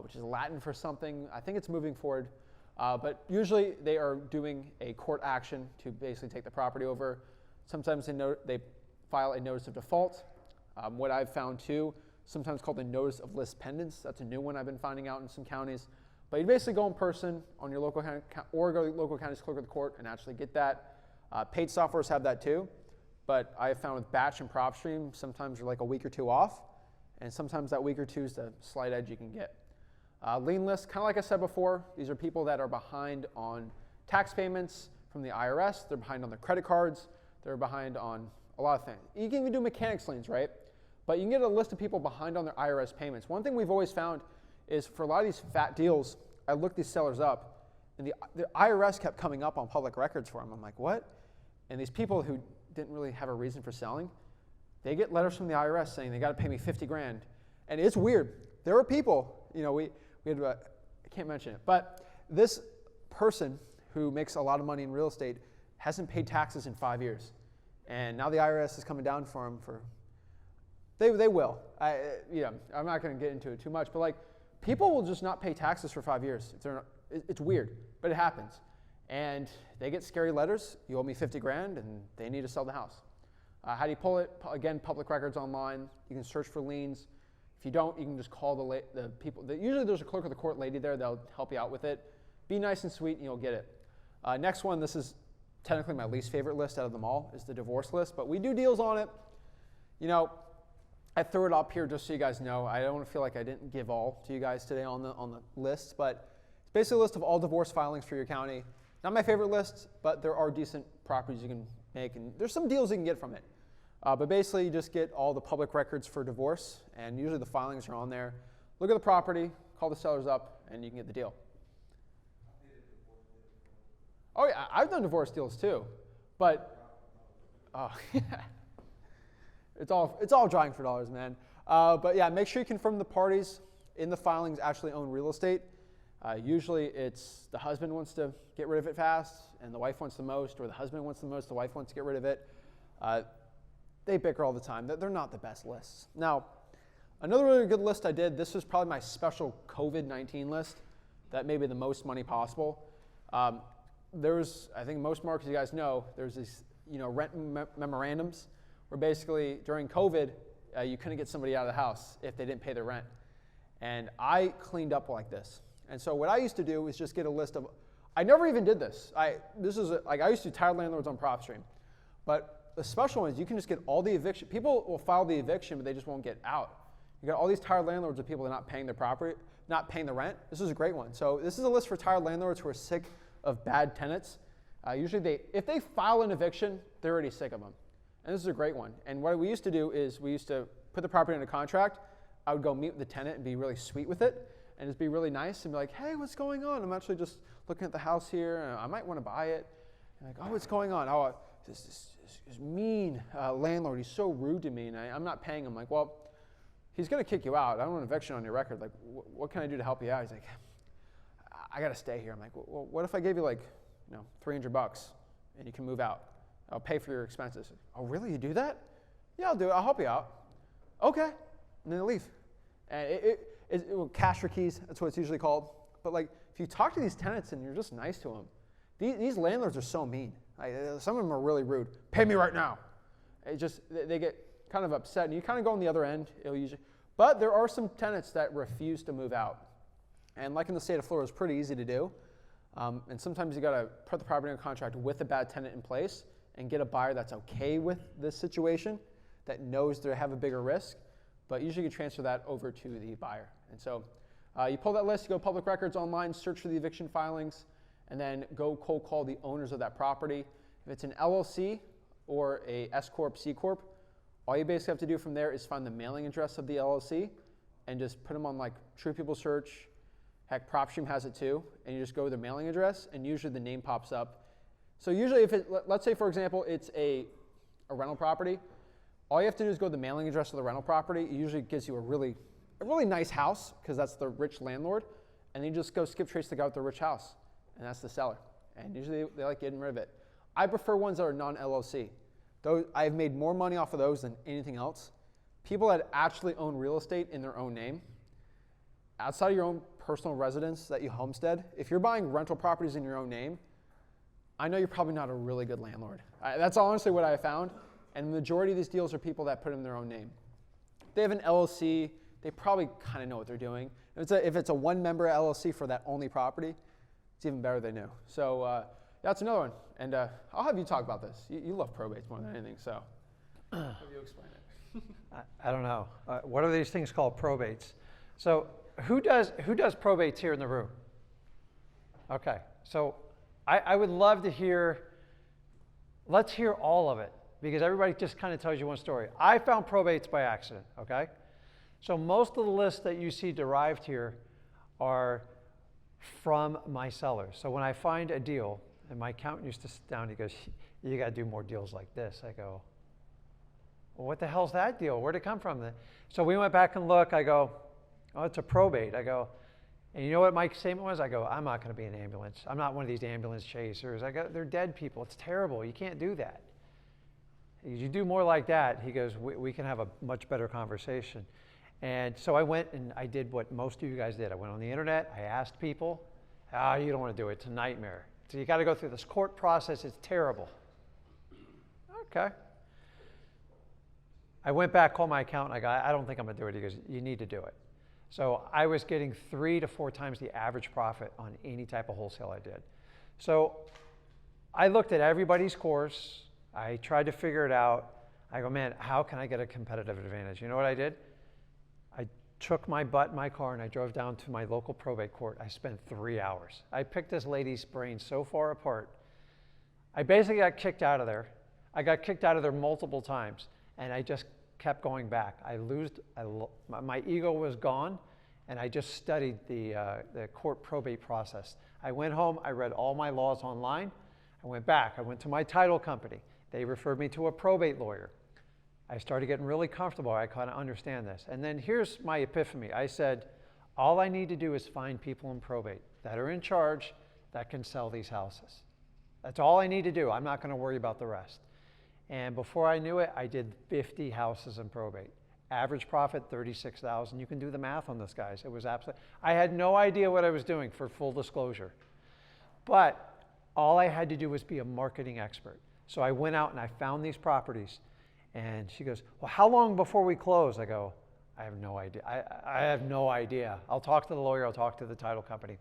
which is Latin for something. I think it's moving forward. But usually they are doing a court action to basically take the property over. Sometimes they file a notice of default. What I've found too, sometimes called the notice of lis pendens. That's a new one I've been finding out in some counties. But you basically go in person on your local county, or go to the local county's clerk of the court and actually get that. Paid softwares have that too. But I have found with batch and prop stream, sometimes you're like a week or 2 off. And sometimes that week or 2 is the slight edge you can get. Lien list, kind of like I said before, these are people that are behind on tax payments from the IRS. They're behind on their credit cards. They're behind on a lot of things. You can even do mechanics liens, right? But you can get a list of people behind on their IRS payments. One thing we've always found is for a lot of these fat deals, I looked these sellers up, and the IRS kept coming up on public records for them. I'm like, what? And these people who didn't really have a reason for selling, they get letters from the IRS saying they got to pay me 50 grand. And it's weird. There are people, you know, we had, I can't mention it, but this person who makes a lot of money in real estate hasn't paid taxes in 5 years. And now the IRS is coming down for him for, they will. I'm not going to get into it too much, but like people will just not pay taxes for 5 years. It's weird, but it happens. And they get scary letters. You owe me 50 grand, and they need to sell the house. How do you pull it? Again, public records online. You can search for liens. If you don't, you can just call the people. Usually there's a clerk of the court lady there. They'll help you out with it. Be nice and sweet, and you'll get it. Next one, this is technically my least favorite list out of them all, is the divorce list. But we do deals on it. You know, I threw it up here just so you guys know. I don't want to feel like I didn't give all to you guys today on the list. But it's basically a list of all divorce filings for your county. Not my favorite list, but there are decent properties you can make. And there's some deals you can get from it. But basically, you just get all the public records for divorce, and usually the filings are on there. Look at the property, call the sellers up, and you can get the deal. Oh yeah, I've done divorce deals too, but yeah, it's all drawing for dollars, man. But yeah, make sure you confirm the parties in the filings actually own real estate. Usually, it's the husband wants to get rid of it fast, and the wife wants the most, or the husband wants the most, the wife wants to get rid of it. They bicker all the time. They're not the best lists. Now, another really good list I did, this was probably my special COVID-19 list that made me the most money possible. There's, I think most markets you guys know, there's these rent memorandums where basically during COVID, you couldn't get somebody out of the house if they didn't pay their rent. And I cleaned up like this. And so what I used to do is just get a list of, I never even did this. I used to do tired landlords on PropStream. But the special ones, you can just get all the eviction. People will file the eviction, but they just won't get out. You got all these tired landlords of people that are not paying their property, not paying the rent. This is a great one. So this is a list for tired landlords who are sick of bad tenants. Usually if they file an eviction, they're already sick of them. And this is a great one. And what we used to do is we used to put the property under contract. I would go meet with the tenant and be really sweet with it and just be really nice and be like, hey, what's going on? I'm actually just looking at the house here. And I might want to buy it. And like, oh, what's going on? Oh, this mean landlord, he's so rude to me, and I'm not paying him. Like, well, he's going to kick you out. I don't want an eviction on your record. Like, what can I do to help you out? He's like, I got to stay here. I'm like, well, what if I gave you like, $300 and you can move out? I'll pay for your expenses. Oh, really? You do that? Yeah, I'll do it. I'll help you out. Okay. And then they leave. And cash for keys, that's what it's usually called. But like, if you talk to these tenants and you're just nice to them, these landlords are so mean. Some of them are really rude. Pay me right now. They get kind of upset, and you kind of go on the other end. But there are some tenants that refuse to move out, and like in the state of Florida, it's pretty easy to do. And sometimes you got to put the property under contract with a bad tenant in place and get a buyer that's okay with this situation, that knows they have a bigger risk. But usually you transfer that over to the buyer. And so you pull that list, you go public records online, search for the eviction filings, and then go cold call the owners of that property. If it's an LLC or a S Corp, C Corp, all you basically have to do from there is find the mailing address of the LLC and just put them on like True People Search. Heck, PropStream has it too. And you just go with the mailing address, and usually the name pops up. So usually let's say for example, it's a rental property, all you have to do is go to the mailing address of the rental property. It usually gives you a really nice house because that's the rich landlord. And then you just go skip trace the guy with the rich house. And that's the seller. And usually they like getting rid of it. I prefer ones that are non-LLC. I've made more money off of those than anything else. People that actually own real estate in their own name, outside of your own personal residence that you homestead, if you're buying rental properties in your own name, I know you're probably not a really good landlord. That's honestly what I found. And the majority of these deals are people that put in their own name. If they have an LLC, they probably kind of know what they're doing. If it's a one-member LLC for that only property, it's even better they know. So that's another one. And I'll have you talk about this. You love probates more than anything, so have you explain it. I don't know. What are these things called, probates? So who does probates here in the room? Okay. So I would love to hear let's hear all of it, because everybody just kind of tells you one story. I found probates by accident, okay? So most of the lists that you see derived here are from my sellers. So when I find a deal, and my accountant used to sit down, he goes, you got to do more deals like this. I go, well, what the hell's that deal? Where'd it come from then? So we went back and looked. I go, oh, it's a probate. I go, and you know what my statement was? I go, I'm not going to be an ambulance. I'm not one of these ambulance chasers. I go, they're dead people. It's terrible. You can't do that. You do more like that. He goes, we can have a much better conversation. And so I went and I did what most of you guys did. I went on the internet. I asked people, you don't want to do it. It's a nightmare. So you got to go through this court process. It's terrible. Okay. I went back, called my accountant. I go, I don't think I'm going to do it. He goes, you need to do it. So I was getting 3 to 4 times the average profit on any type of wholesale I did. So I looked at everybody's course. I tried to figure it out. I go, man, how can I get a competitive advantage? You know what I did? I took my butt in my car and I drove down to my local probate court. I spent 3 hours. I picked this lady's brain so far apart. I basically got kicked out of there. I got kicked out of there multiple times, and I just kept going back. My ego was gone, and I just studied the court probate process. I went home. I read all my laws online. I went back. I went to my title company. They referred me to a probate lawyer. I started getting really comfortable. I kind of understand this. And then here's my epiphany. I said, all I need to do is find people in probate that are in charge that can sell these houses. That's all I need to do. I'm not going to worry about the rest. And before I knew it, I did 50 houses in probate. Average profit, $36,000. You can do the math on this, guys. It was absolutely, I had no idea what I was doing, for full disclosure. But all I had to do was be a marketing expert. So I went out and I found these properties. And she goes, well, how long before we close? I go, I have no idea. I have no idea. I'll talk to the lawyer. I'll talk to the title company.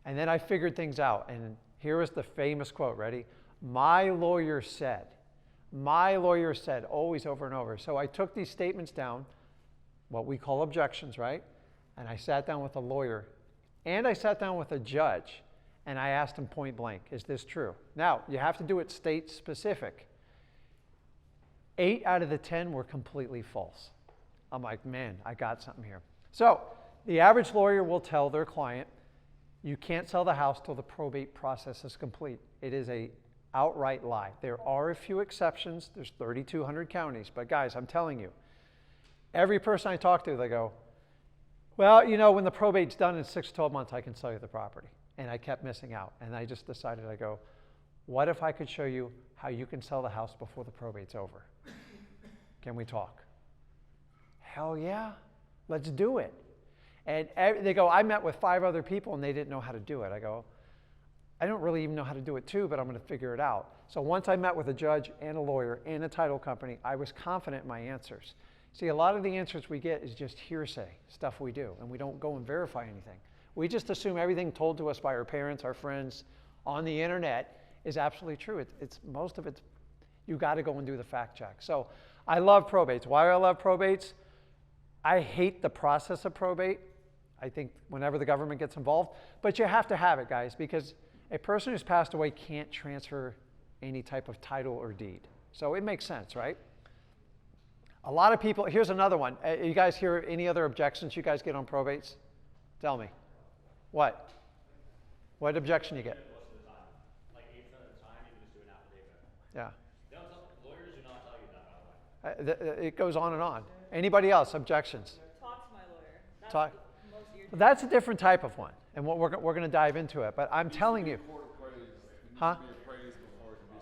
And then I figured things out. And here was the famous quote. Ready? My lawyer said. My lawyer said, always, over and over. So I took these statements down, what we call objections, right? And I sat down with a lawyer, and I sat down with a judge, and I asked him point blank, is this true? Now, you have to do it state specific. 8 out of the 10 were completely false. I'm like, man, I got something here. So the average lawyer will tell their client, you can't sell the house till the probate process is complete. It is a outright lie. There are a few exceptions. There's 3,200 counties. But guys, I'm telling you, every person I talk to, they go, well, you know, when the probate's done in 6 to 12 months, I can sell you the property. And I kept missing out. And I just decided, I go, what if I could show you how you can sell the house before the probate's over? Can we talk? Hell yeah, let's do it. And they go, I met with 5 other people and they didn't know how to do it. I go, I don't really even know how to do it too, but I'm going to figure it out. So once I met with a judge and a lawyer and a title company, I was confident in my answers. See, a lot of the answers we get is just hearsay, stuff we do, and we don't go and verify anything. We just assume everything told to us by our parents, our friends, on the internet is absolutely true. Most of it's, you got to go and do the fact check. So I love probates. Why do I love probates? I hate the process of probate. I think whenever the government gets involved, but you have to have it, guys, because a person who's passed away can't transfer any type of title or deed. So it makes sense, right? A lot of people, here's another one. You guys hear any other objections you guys get on probates? Tell me. What? What objection you get? Most of the time. Like 8% of the time, you can just do an affidavit. Yeah. Lawyers do not tell you that, by the way. It goes on and on. Anybody else? Objections? Talk to my lawyer. That's Talk. the most irritating. That's a different type of one, and we're going to dive into it. But I'm telling you, huh?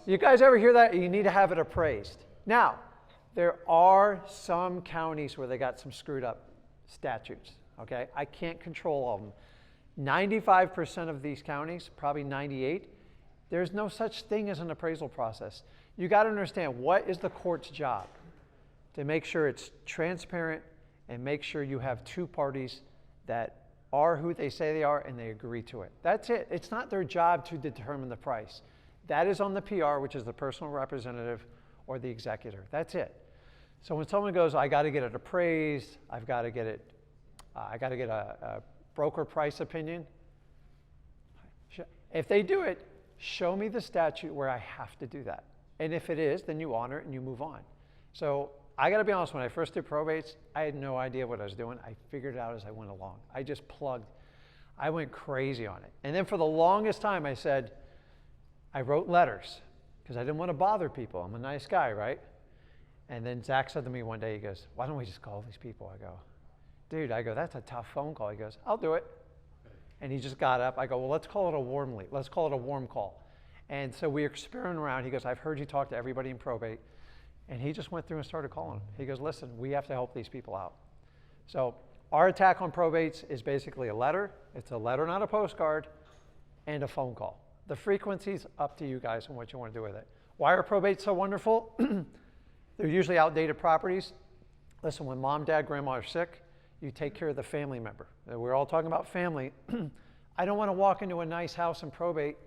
You guys ever hear that? You need to have it appraised. Now, there are some counties where they got some screwed up statutes. Okay, I can't control all of them. 95% of these counties, probably 98, there's no such thing as an appraisal process. You got to understand, what is the court's job? To make sure it's transparent and make sure you have 2 parties that are who they say they are and they agree to it. That's it. It's not their job to determine the price. That is on the PR, which is the personal representative or the executor. That's it. So when someone goes, I got to get it appraised, I've got to get it, I got to get a broker price opinion. If they do it, show me the statute where I have to do that. And if it is, then you honor it and you move on. So I got to be honest, when I first did probates, I had no idea what I was doing. I figured it out as I went along. I just plugged. I went crazy on it. And then for the longest time, I wrote letters because I didn't want to bother people. I'm a nice guy, right? And then Zach said to me one day, he goes, why don't we just call these people? I go, dude, that's a tough phone call. He goes, I'll do it. And he just got up. I go, well, let's call it a warm lead. Let's call it a warm call. And so we were experimenting around. He goes, I've heard you talk to everybody in probate. And he just went through and started calling them. He goes, listen, we have to help these people out. So our attack on probates is basically a letter. It's a letter, not a postcard, and a phone call. The frequency's up to you guys and what you want to do with it. Why are probates so wonderful? They're usually outdated properties. Listen, when mom, dad, grandma are sick, you take care of the family member. We're all talking about family. I don't want to walk into a nice house and probate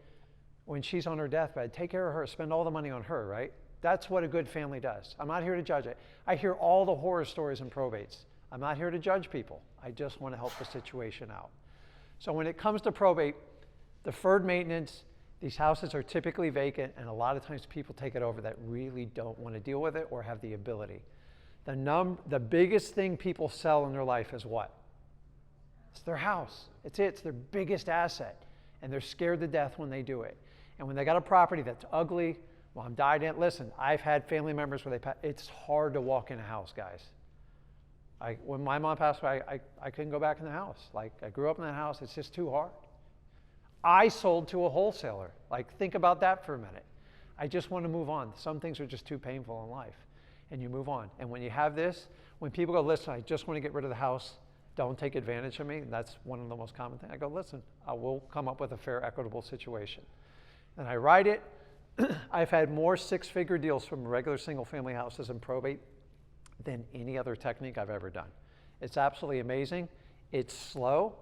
when she's on her deathbed. Take care of her, spend all the money on her, right? That's what a good family does. I'm not here to judge it. I hear all the horror stories in probates. I'm not here to judge people. I just want to help the situation out. So when it comes to probate, deferred maintenance, these houses are typically vacant, and a lot of times people take it over that really don't want to deal with it or have the ability. The biggest thing people sell in their life is what? It's their house. It's their biggest asset, and they're scared to death when they do it. And when they got a property that's ugly, mom died in it. Listen, I've had family members where it's hard to walk in a house, guys. When my mom passed away, I couldn't go back in the house. Like, I grew up in that house. It's just too hard. I sold to a wholesaler. Like, think about that for a minute. I just want to move on. Some things are just too painful in life, and you move on. And when you have this, when people go, listen, I just want to get rid of the house, don't take advantage of me. And that's one of the most common things. I go, listen, I will come up with a fair, equitable situation. And I write it. I've had more six-figure deals from regular single-family houses in probate than any other technique I've ever done. It's absolutely amazing. It's slow,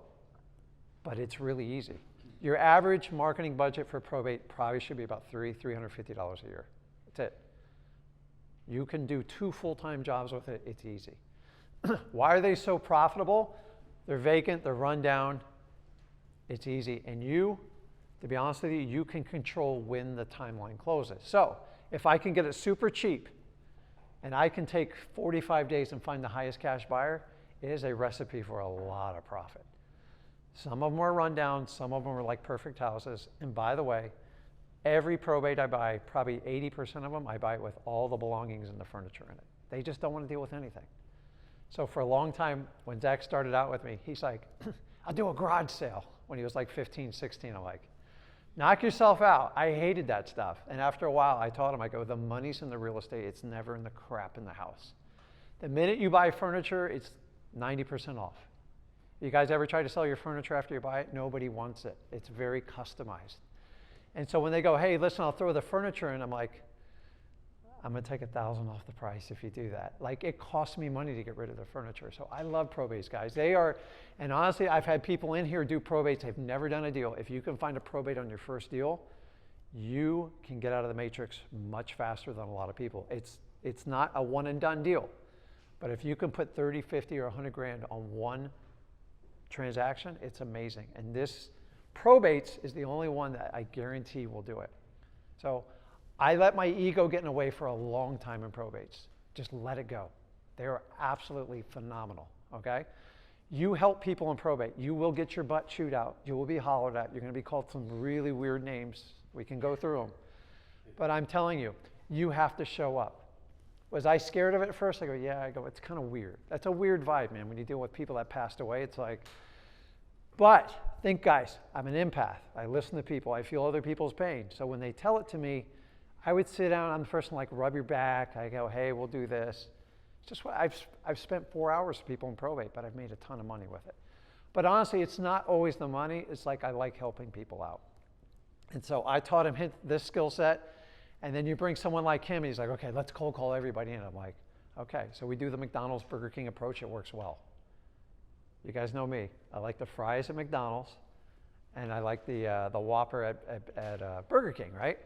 but it's really easy. Your average marketing budget for probate probably should be about $350 a year. That's it. You can do 2 full-time jobs with it. It's easy. Why are they so profitable? They're vacant. They're run down. It's easy. And you, to be honest with you, you can control when the timeline closes. So if I can get it super cheap and I can take 45 days and find the highest cash buyer, it is a recipe for a lot of profit. Some of them are run down. Some of them are like perfect houses. And by the way, every probate I buy, probably 80% of them, I buy it with all the belongings and the furniture in it. They just don't want to deal with anything. So for a long time, when Zach started out with me, he's like, I'll do a garage sale. When he was like 15, 16, I'm like, knock yourself out. I hated that stuff. And after a while, I taught him, I go, the money's in the real estate. It's never in the crap in the house. The minute you buy furniture, it's 90% off. You guys ever try to sell your furniture after you buy it? Nobody wants it. It's very customized. And so when they go, hey, listen, I'll throw the furniture in, I'm like, I'm going to take $1,000 off the price if you do that. Like, it costs me money to get rid of the furniture. So I love probates, guys. They are, and honestly, I've had people in here do probates. They've never done a deal. If you can find a probate on your first deal, you can get out of the matrix much faster than a lot of people. It's not a one and done deal. But if you can put 30, 50, or 100 grand on one transaction, it's amazing. And this probates is the only one that I guarantee will do it. So I let my ego get in the way for a long time in probates. Just let it go. They are absolutely phenomenal, okay? You help people in probate. You will get your butt chewed out. You will be hollered at. You're going to be called some really weird names. We can go through them. But I'm telling you, you have to show up. Was I scared of it at first? I go, yeah. I go, it's kind of weird. That's a weird vibe, man. When you deal with people that passed away, it's like, but think, guys, I'm an empath. I listen to people. I feel other people's pain. So when they tell it to me, I would sit down. I'm the first one, like, rub your back. I go, hey, we'll do this. It's just what I've spent 4 hours with people in probate, but I've made a ton of money with it. But honestly, it's not always the money. It's like I like helping people out. And so I taught him this skill set. And then you bring someone like him, and he's like, okay, let's cold call everybody in. I'm like, okay. So we do the McDonald's, Burger King approach. It works well. You guys know me. I like the fries at McDonald's, and I like the Whopper at Burger King, right?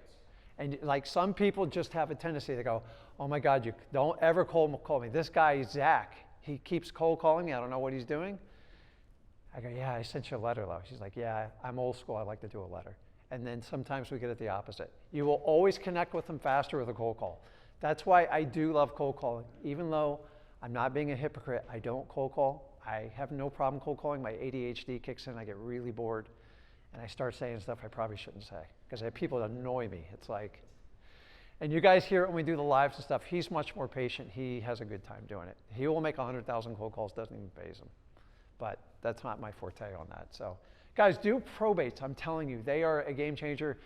And like some people just have a tendency to go, oh my God, you don't ever cold call me. This guy, Zach, he keeps cold calling me. I don't know what he's doing. I go, yeah, I sent you a letter, though. She's like, yeah, I'm old school. I like to do a letter. and then sometimes we get it the opposite. You will always connect with them faster with a cold call. That's why I do love cold calling. Even though I'm not being a hypocrite, I don't cold call. I have no problem cold calling. My ADHD kicks in, I get really bored, and I start saying stuff I probably shouldn't say, because I have people that annoy me. It's like, and you guys hear it when we do the lives and stuff, he's much more patient. He has a good time doing it. He will make 100,000 cold calls, doesn't even phase him. But that's not my forte on that. So guys, do probates. I'm telling you, they are a game changer.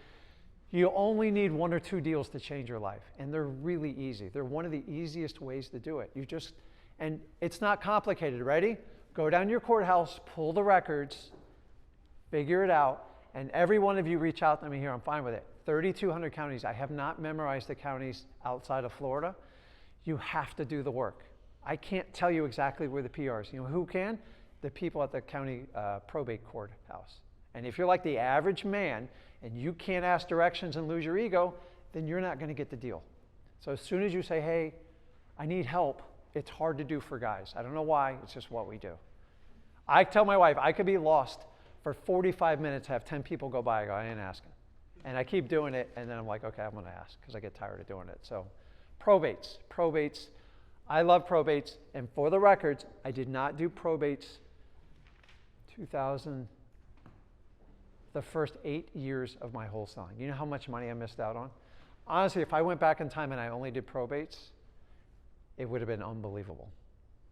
You only need 1 or 2 deals to change your life, and they're really easy. They're one of the easiest ways to do it. And it's not complicated. Ready? Go down to your courthouse, pull the records, figure it out, and every one of you reach out to me here. I'm fine with it. 3,200 counties. I have not memorized the counties outside of Florida. You have to do the work. I can't tell you exactly where the PRs. You know who can? The people at the county probate courthouse. And if you're like the average man and you can't ask directions and lose your ego, then you're not going to get the deal. So as soon as you say, hey, I need help, it's hard to do for guys. I don't know why, it's just what we do. I tell my wife, I could be lost for 45 minutes, have 10 people go by, I go, I ain't asking. And I keep doing it, and then I'm like, okay, I'm going to ask, because I get tired of doing it. So probates. I love probates, and for the records, I did not do probates 2000, the first 8 years of my wholesaling. You know how much money I missed out on? Honestly, if I went back in time and I only did probates, it would have been unbelievable.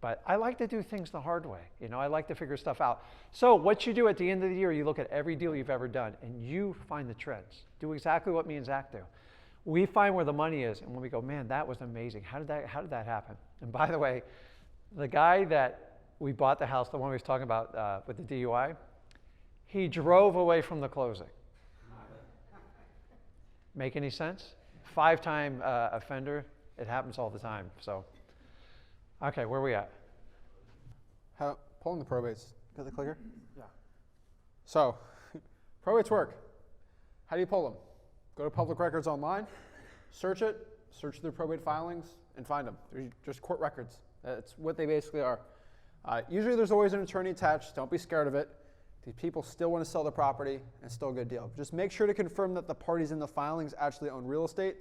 But I like to do things the hard way. You know, I like to figure stuff out. So what you do at the end of the year, you look at every deal you've ever done, and you find the trends. Do exactly what me and Zach do. We find where the money is, and when we go, man, that was amazing. How did that happen? And by the way, the guy that we bought the house, the one we was talking about with the DUI, he drove away from the closing. Make any sense? 5-time offender. It happens all the time. So, okay, where are we at? Pulling the probates. Got the clicker? Yeah. So, probates work. How do you pull them? Go to public records online, search their probate filings, and find them. They're just court records. That's what they basically are. Usually there's always an attorney attached. Don't be scared of it. These people still want to sell the property, and it's still a good deal. Just make sure to confirm that the parties in the filings actually own real estate.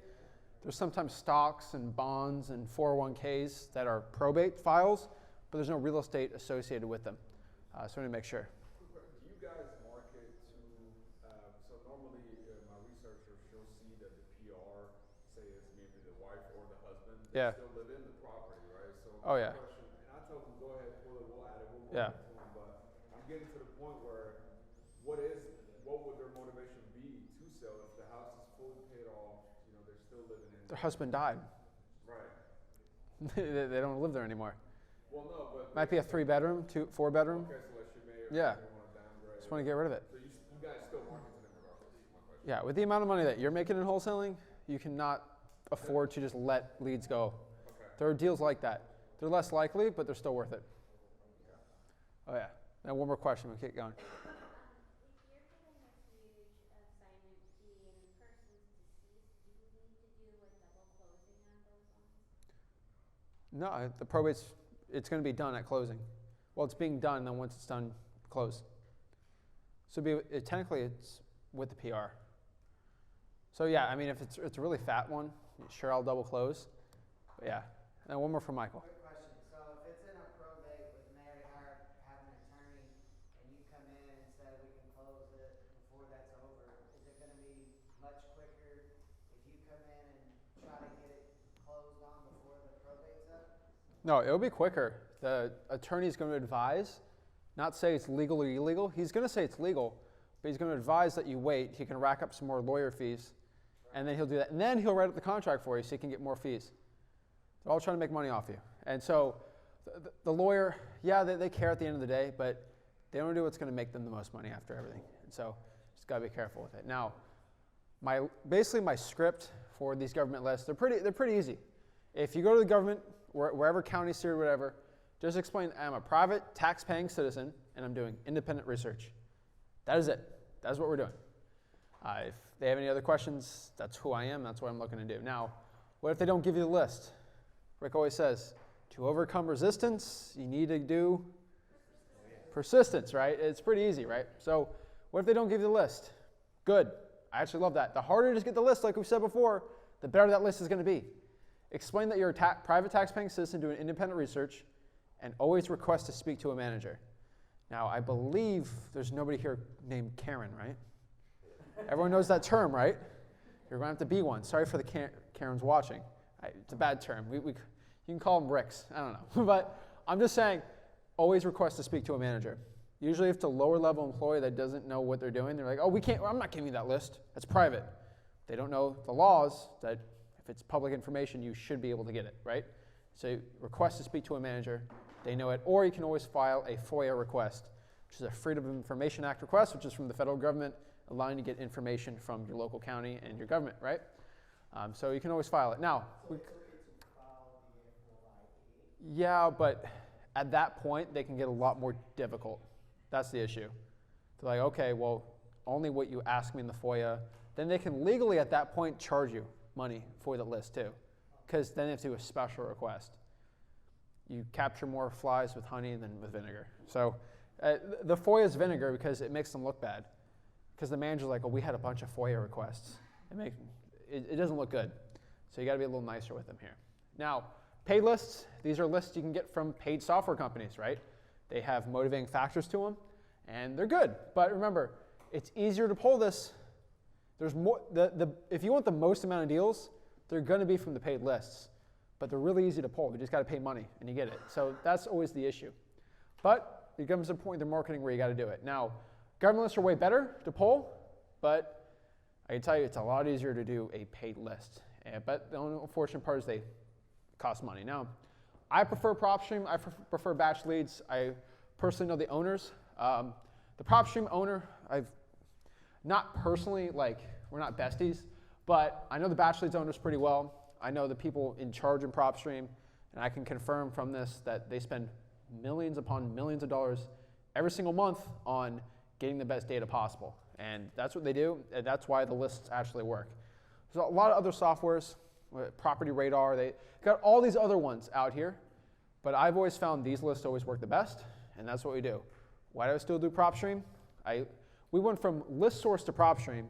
There's sometimes stocks and bonds and 401ks that are probate files, but there's no real estate associated with them. So we need to make sure. Do you guys market to, so normally my researcher, she'll see that the PR, say it's maybe the wife or the husband, they still live in the property, right? So Oh, yeah. question, and I told them, go ahead, pull it, we'll add it, we'll Yeah. to them, but I'm getting to the point where what would their motivation be to sell if the house is fully paid off, you know, they're still living in Their husband died. Right. They don't live there anymore. Well, no, but Might be a 3-bedroom, 4-bedroom. okay, so like she may or Yeah. may want to downgrade. Just want to get rid of it. So you guys still market to them regardless, is my question. Yeah, with the amount of money that you're making in wholesaling, you cannot afford to just let leads go. Okay. There are deals like that. They're less likely, but they're still worth it. Oh yeah. Now one more question. We'll keep going. If you're getting a huge assignment fee and the person's deceased, do you need to do a double closing on those ones? No, the probate's, it's going to be done at closing. Well, it's being done, then once it's done, close. So technically it's with the PR. So yeah, I mean, if it's a really fat one, sure, I'll double close. But yeah. And one more from Michael. Quick question. So if it's in a probate with Mary Hart, have an attorney, and you come in and say we can close it before that's over, is it going to be much quicker if you come in and try to get it closed on before the probate's up? No, it'll be quicker. The attorney's going to advise, not say it's legal or illegal. He's going to say it's legal, but he's going to advise that you wait. He can rack up some more lawyer fees, and then he'll do that. And then he'll write up the contract for you so you can get more fees. They're all trying to make money off you. And so the lawyer, yeah, they care at the end of the day, but they don't do what's going to make them the most money after everything. And so just got to be careful with it. Now, basically my script for these government lists, they're pretty easy. If you go to the government, wherever county, city, whatever, just explain I'm a private tax-paying citizen and I'm doing independent research. That is it. That's what we're doing. If they have any other questions, that's who I am. That's what I'm looking to do. Now, what if they don't give you the list? Rick always says, to overcome resistance, you need to do persistence, right? It's pretty easy, right? So what if they don't give you the list? Good. I actually love that. The harder it is to get the list, like we said before, the better that list is going to be. Explain that you're a private tax-paying citizen doing independent research, and always request to speak to a manager. Now, I believe there's nobody here named Karen, right? Everyone knows that term, right? You're going to have to be one. Sorry for the Karens watching. It's a bad term. You can call them Ricks. I don't know. But I'm just saying, always request to speak to a manager. Usually if it's a lower level employee that doesn't know what they're doing, they're like, oh, I'm not giving you that list. That's private. They don't know the laws that if it's public information, you should be able to get it, right? So request to speak to a manager. They know it. Or you can always file a FOIA request, which is a Freedom of Information Act request, which is from the federal government, allowing you to get information from your local county and your government, right? So you can always file it. Now, yeah, but at that point, they can get a lot more difficult. That's the issue. They're like, okay, well, only what you ask me in the FOIA. Then they can legally, at that point, charge you money for the list, too, because then they have to do a special request. You capture more flies with honey than with vinegar. So the FOIA is vinegar because it makes them look bad. Because the manager's like, oh, we had a bunch of FOIA requests. It doesn't look good. So you got to be a little nicer with them here. Now, paid lists, these are lists you can get from paid software companies, right? They have motivating factors to them, and they're good. But remember, it's easier to pull this. There's more. If you want the most amount of deals, they're going to be from the paid lists. But they're really easy to pull. You just got to pay money, and you get it. So that's always the issue. But it comes to a point in the marketing where you got to do it. Now, government lists are way better to pull, but I can tell you it's a lot easier to do a paid list. But the only unfortunate part is they cost money. Now, I prefer PropStream. I prefer batch leads. I personally know the owners. The PropStream owner, I've not personally, we're not besties, but I know the batch leads owners pretty well. I know the people in charge in PropStream, and I can confirm from this that they spend millions upon millions of dollars every single month on getting the best data possible. And that's what they do, and that's why the lists actually work. There's a lot of other softwares, Property Radar, they got all these other ones out here, but I've always found these lists always work the best, and that's what we do. Why do I still do PropStream? We went from list source to PropStream,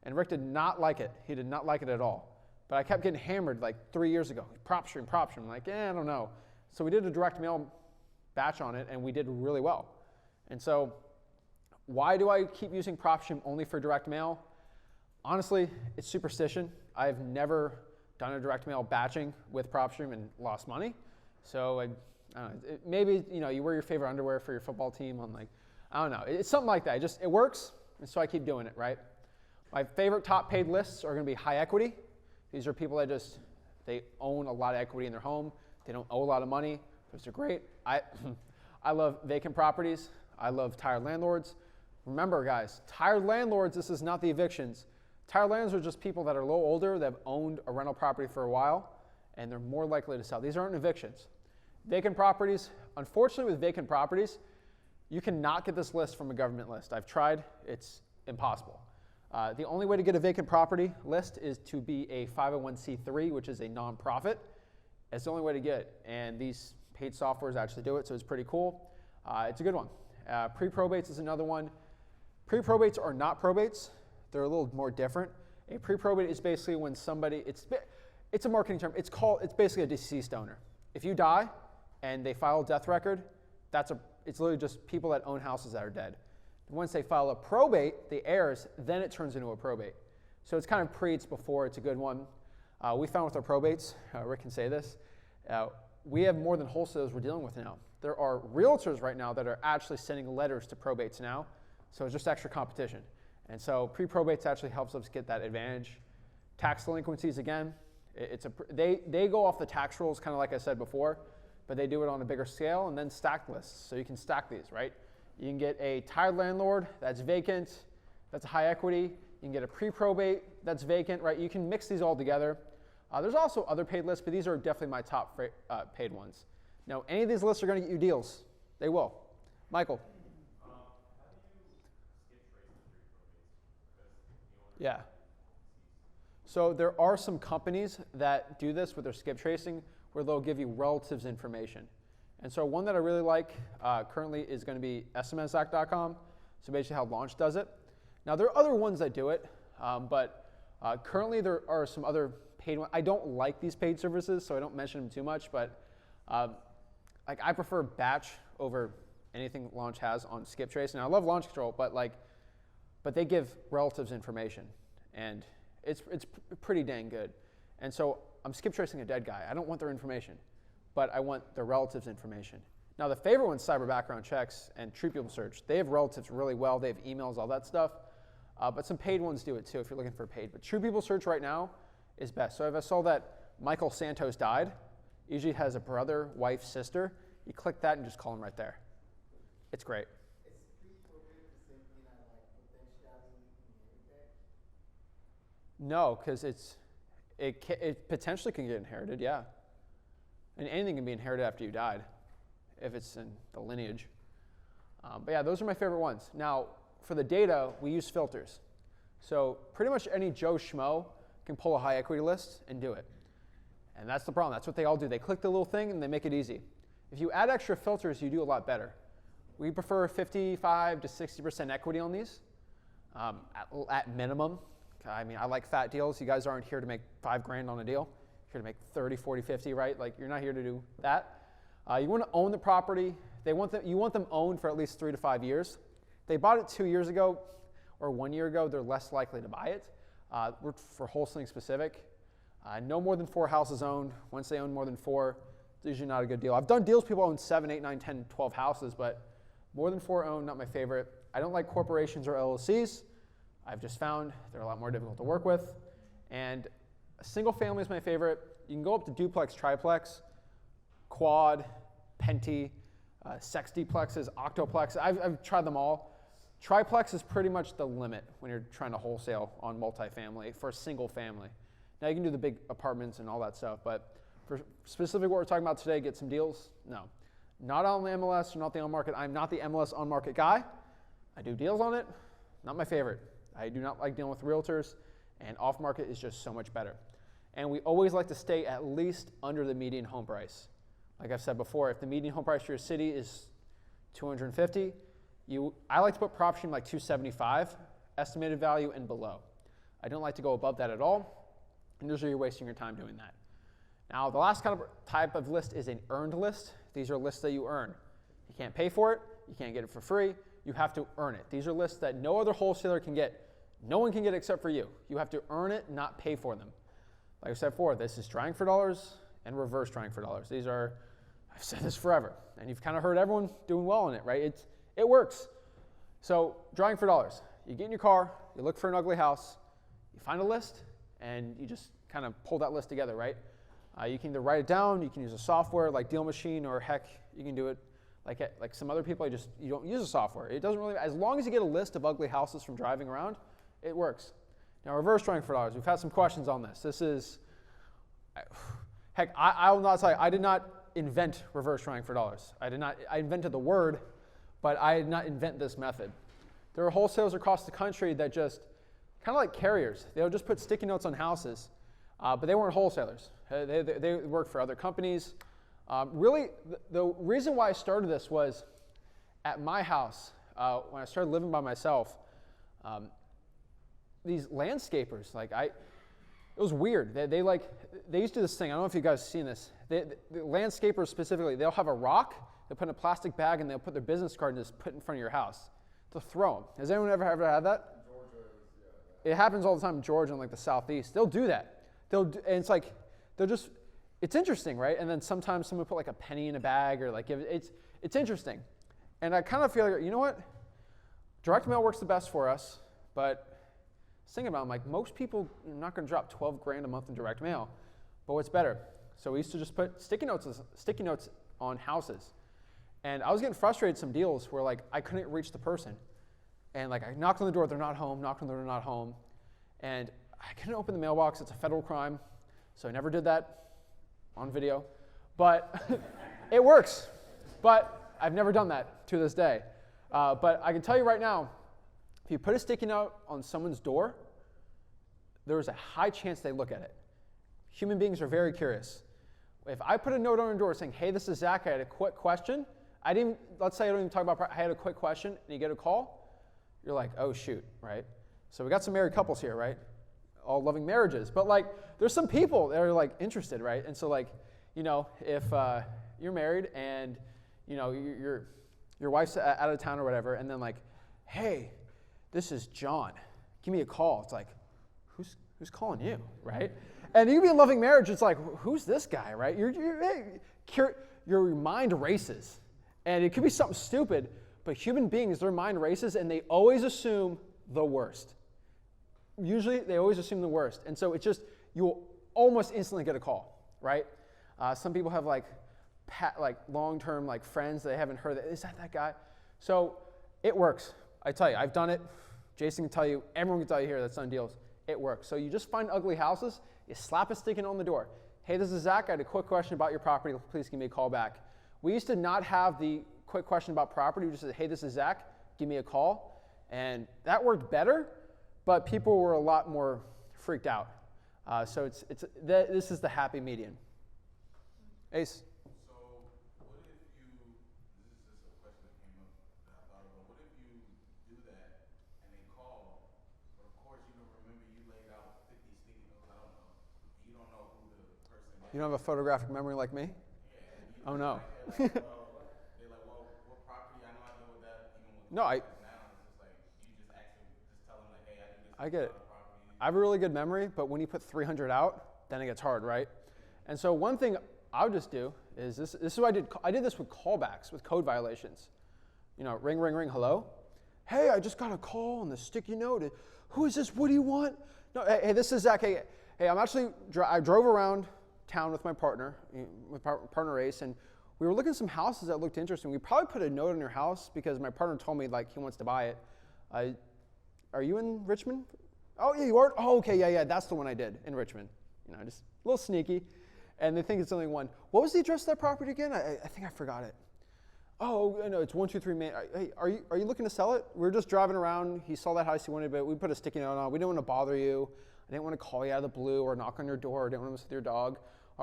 and Rick did not like it. He did not like it at all. But I kept getting hammered like 3 years ago. PropStream. I'm like, I don't know. So we did a direct mail batch on it, and we did really well. And so why do I keep using PropStream only for direct mail? Honestly, it's superstition. I've never done a direct mail batching with PropStream and lost money. So I don't know, maybe you wear your favorite underwear for your football team on I don't know. It's something like that. It works, and so I keep doing it, right? My favorite top paid lists are going to be high equity. These are people that they own a lot of equity in their home. They don't owe a lot of money. Those are great. I love vacant properties. I love tired landlords. Remember, guys, tired landlords, this is not the evictions. Tired landlords are just people that are a little older, that have owned a rental property for a while, and they're more likely to sell. These aren't evictions. Vacant properties, unfortunately with vacant properties, you cannot get this list from a government list. I've tried, it's impossible. The only way to get a vacant property list is to be a 501c3, which is a nonprofit. It's the only way to get it, and these paid softwares actually do it, so it's pretty cool. It's a good one. Pre-probates is another one. Pre-probates are not probates. They're a little more different. A pre-probate is basically when somebody, it's a marketing term, it's basically a deceased owner. If you die and they file a death record, it's literally just people that own houses that are dead. Once they file a probate, the heirs, then it turns into a probate. So it's kind of pre, it's before, it's a good one. We found with our probates, Rick can say this, we have more than wholesalers we're dealing with now. There are realtors right now that are actually sending letters to probates now, so it's just extra competition. And so pre-probates actually helps us get that advantage. Tax delinquencies, again, they go off the tax rolls, kind of like I said before, but they do it on a bigger scale, and then stacked lists. So you can stack these, right? You can get a tired landlord that's vacant, that's a high equity. You can get a pre-probate that's vacant, right? You can mix these all together. There's also other paid lists, but these are definitely my top paid ones. Now, any of these lists are going to get you deals. They will. Michael. Yeah. So there are some companies that do this with their skip tracing where they'll give you relatives information. And so one that I really like currently is going to be smszac.com. So basically how Launch does it. Now there are other ones that do it. But currently there are some other paid ones. I don't like these paid services, so I don't mention them too much. But like I prefer Batch over anything Launch has on skip trace. And I love Launch Control, but they give relatives information, and it's pretty dang good. And so I'm skip tracing a dead guy. I don't want their information, but I want their relatives' information. Now the favorite one's Cyber Background Checks and True People Search. They have relatives really well. They have emails, all that stuff. But some paid ones do it too if you're looking for paid. But True People Search right now is best. So if I saw that Michael Santos died, usually has a brother, wife, sister. You click that and just call him right there. It's great. Is pre-appropriate the same thing as like potentially inherited? No, because it potentially can get inherited, yeah. And anything can be inherited after you died, if it's in the lineage. But yeah, those are my favorite ones. Now, for the data, we use filters. So pretty much any Joe Schmo can pull a high equity list and do it. And that's the problem. That's what they all do. They click the little thing and they make it easy. If you add extra filters, you do a lot better. We prefer 55 to 60% equity on these at minimum. I mean, I like fat deals. You guys aren't here to make $5,000 on a deal. You're here to make 30, 40, 50, right? Like you're not here to do that. You want to own the property. You want them owned for at least 3 to 5 years. They bought it 2 years ago or 1 year ago, they're less likely to buy it. We're for wholesaling specific. No more than 4 houses owned. Once they own more than 4, it's usually not a good deal. I've done deals people own 7, 8, 9, 10, 12 houses, but more than 4 owned, not my favorite. I don't like corporations or LLCs. I've just found they're a lot more difficult to work with. And a single family is my favorite. You can go up to duplex, triplex, quad, penti, sextuplexes, octoplexes. I've tried them all. Triplex is pretty much the limit when you're trying to wholesale on multifamily for a single family. Now you can do the big apartments and all that stuff, but for specifically what we're talking about today, get some deals, no. Not on the MLS or not the on-market. I'm not the MLS on-market guy. I do deals on it, not my favorite. I do not like dealing with realtors, and off-market is just so much better. And we always like to stay at least under the median home price. Like I've said before, if the median home price for your city is $250, I like to put prop stream like 275, estimated value and below. I don't like to go above that at all, and usually you're wasting your time doing that. Now, the last kind of type of list is an earned list. These are lists that you earn. You can't pay for it. You can't get it for free. You have to earn it. These are lists that no other wholesaler can get. No one can get it except for you. You have to earn it, not pay for them. Like I said before, this is trying for dollars and reverse trying for dollars. These are, I've said this forever, and you've kind of heard everyone doing well in it, right? It works. So drawing for dollars. You get in your car, you look for an ugly house, you find a list, and you just kind of pull that list together, right? You can either write it down, you can use a software like Deal Machine, or heck, you can do it like some other people. You don't use a software. It doesn't really, as long as you get a list of ugly houses from driving around, it works. Now, reverse trying for dollars. We've had some questions on this. This is, heck, I will not tell you, I did not invent reverse trying for dollars. I invented the word, but I did not invent this method. There are wholesalers across the country that just, kind of like carriers, they'll just put sticky notes on houses, but they weren't wholesalers. They worked for other companies. Really, the reason why I started this was at my house, when I started living by myself, these landscapers, it was weird. They used to do this thing. I don't know if you guys have seen this. The landscapers specifically, they'll have a rock, they'll put in a plastic bag, and they'll put their business card and just put it in front of your house to throw them. Has anyone ever had that? Georgia, yeah. It happens all the time in Georgia and like the Southeast. They'll do that. And it's like, it's interesting, right? And then sometimes someone put like a penny in a bag or like, it's interesting. And I kind of feel like, you know what? Direct mail works the best for us, but thinking about it, I'm like, most people are not going to drop $12,000 a month in direct mail, but what's better? So we used to just put sticky notes on houses. And I was getting frustrated some deals where like I couldn't reach the person. And like I knocked on the door, they're not home, knocked on the door, they're not home. And I couldn't open the mailbox, it's a federal crime. So I never did that on video. But it works. But I've never done that to this day. But I can tell you right now, if you put a sticky note on someone's door, there's a high chance they look at it. Human beings are very curious. If I put a note on your door saying, hey, this is Zach, I had a quick question. Let's say I don't even talk about, I had a quick question, and you get a call, you're like, oh shoot, right? So we got some married couples here, right? All loving marriages. But like, there's some people that are like interested, right? And so like, you know, if you're married and, you know, your wife's out of town or whatever, and then like, hey, this is John. Give me a call. It's like, who's calling you, right? And you can be in loving marriage. It's like, who's this guy, right? Your mind races, and it could be something stupid. But human beings, their mind races, and they always assume the worst. Usually, they always assume the worst, and so it's just you'll almost instantly get a call, right? Some people have like long-term like friends they haven't heard. Is that guy? So it works. I tell you, I've done it. Jason can tell you. Everyone can tell you here that's done deals. It works. So you just find ugly houses. You slap a sticker on the door. Hey, this is Zach. I had a quick question about your property. Please give me a call back. We used to not have the quick question about property. We just said, hey, this is Zach. Give me a call. And that worked better, but people were a lot more freaked out. So this is the happy median. Ace. So what if you, this is just a question that came up that I thought about, what if you do that and they call, but of course you don't remember you laid out 50 sticky notes, I don't know. You don't know who the person is. You don't have a photographic memory like me? Yeah. Oh, no. They're like, well, what property? I know I deal with that even with No, now. It's just like, you just actually just tell them like, hey, I do this. I get it. Property. I have a really good memory, but when you put 300 out, then it gets hard, right? And so one thing I would just do is this is what I did. I did this with callbacks, with code violations. You know, ring, ring, ring, hello? Hey, I just got a call on the sticky note. Who is this? What do you want? No, hey, this is Zach. Hey, I drove around town with my partner, partner Ace, and we were looking at some houses that looked interesting. We probably put a note on your house because my partner told me like he wants to buy it. Are you in Richmond? Oh, yeah, you are? Oh, okay, yeah, that's the one I did in Richmond. You know, just a little sneaky. And they think it's only one. What was the address of that property again? I think I forgot it. Oh, no, it's 123 Main. Hey, are you looking to sell it? We were just driving around. He saw that house he wanted, but we put a sticky note on. We didn't want to bother you. I didn't want to call you out of the blue or knock on your door. I didn't want to mess with your dog.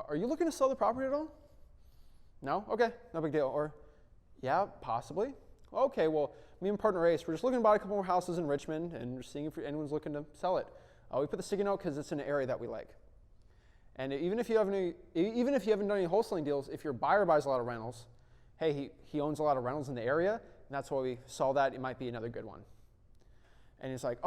Are you looking to sell the property at all? No? Okay, no big deal. Or, yeah, possibly. Okay, well, me and partner Ace, we're just looking to buy a couple more houses in Richmond and seeing if anyone's looking to sell it. We put the sticky note because it's in an area that we like. And even if you haven't done any wholesaling deals, if your buyer buys a lot of rentals, hey, he owns a lot of rentals in the area, and that's why we saw that. It might be another good one. And it's like,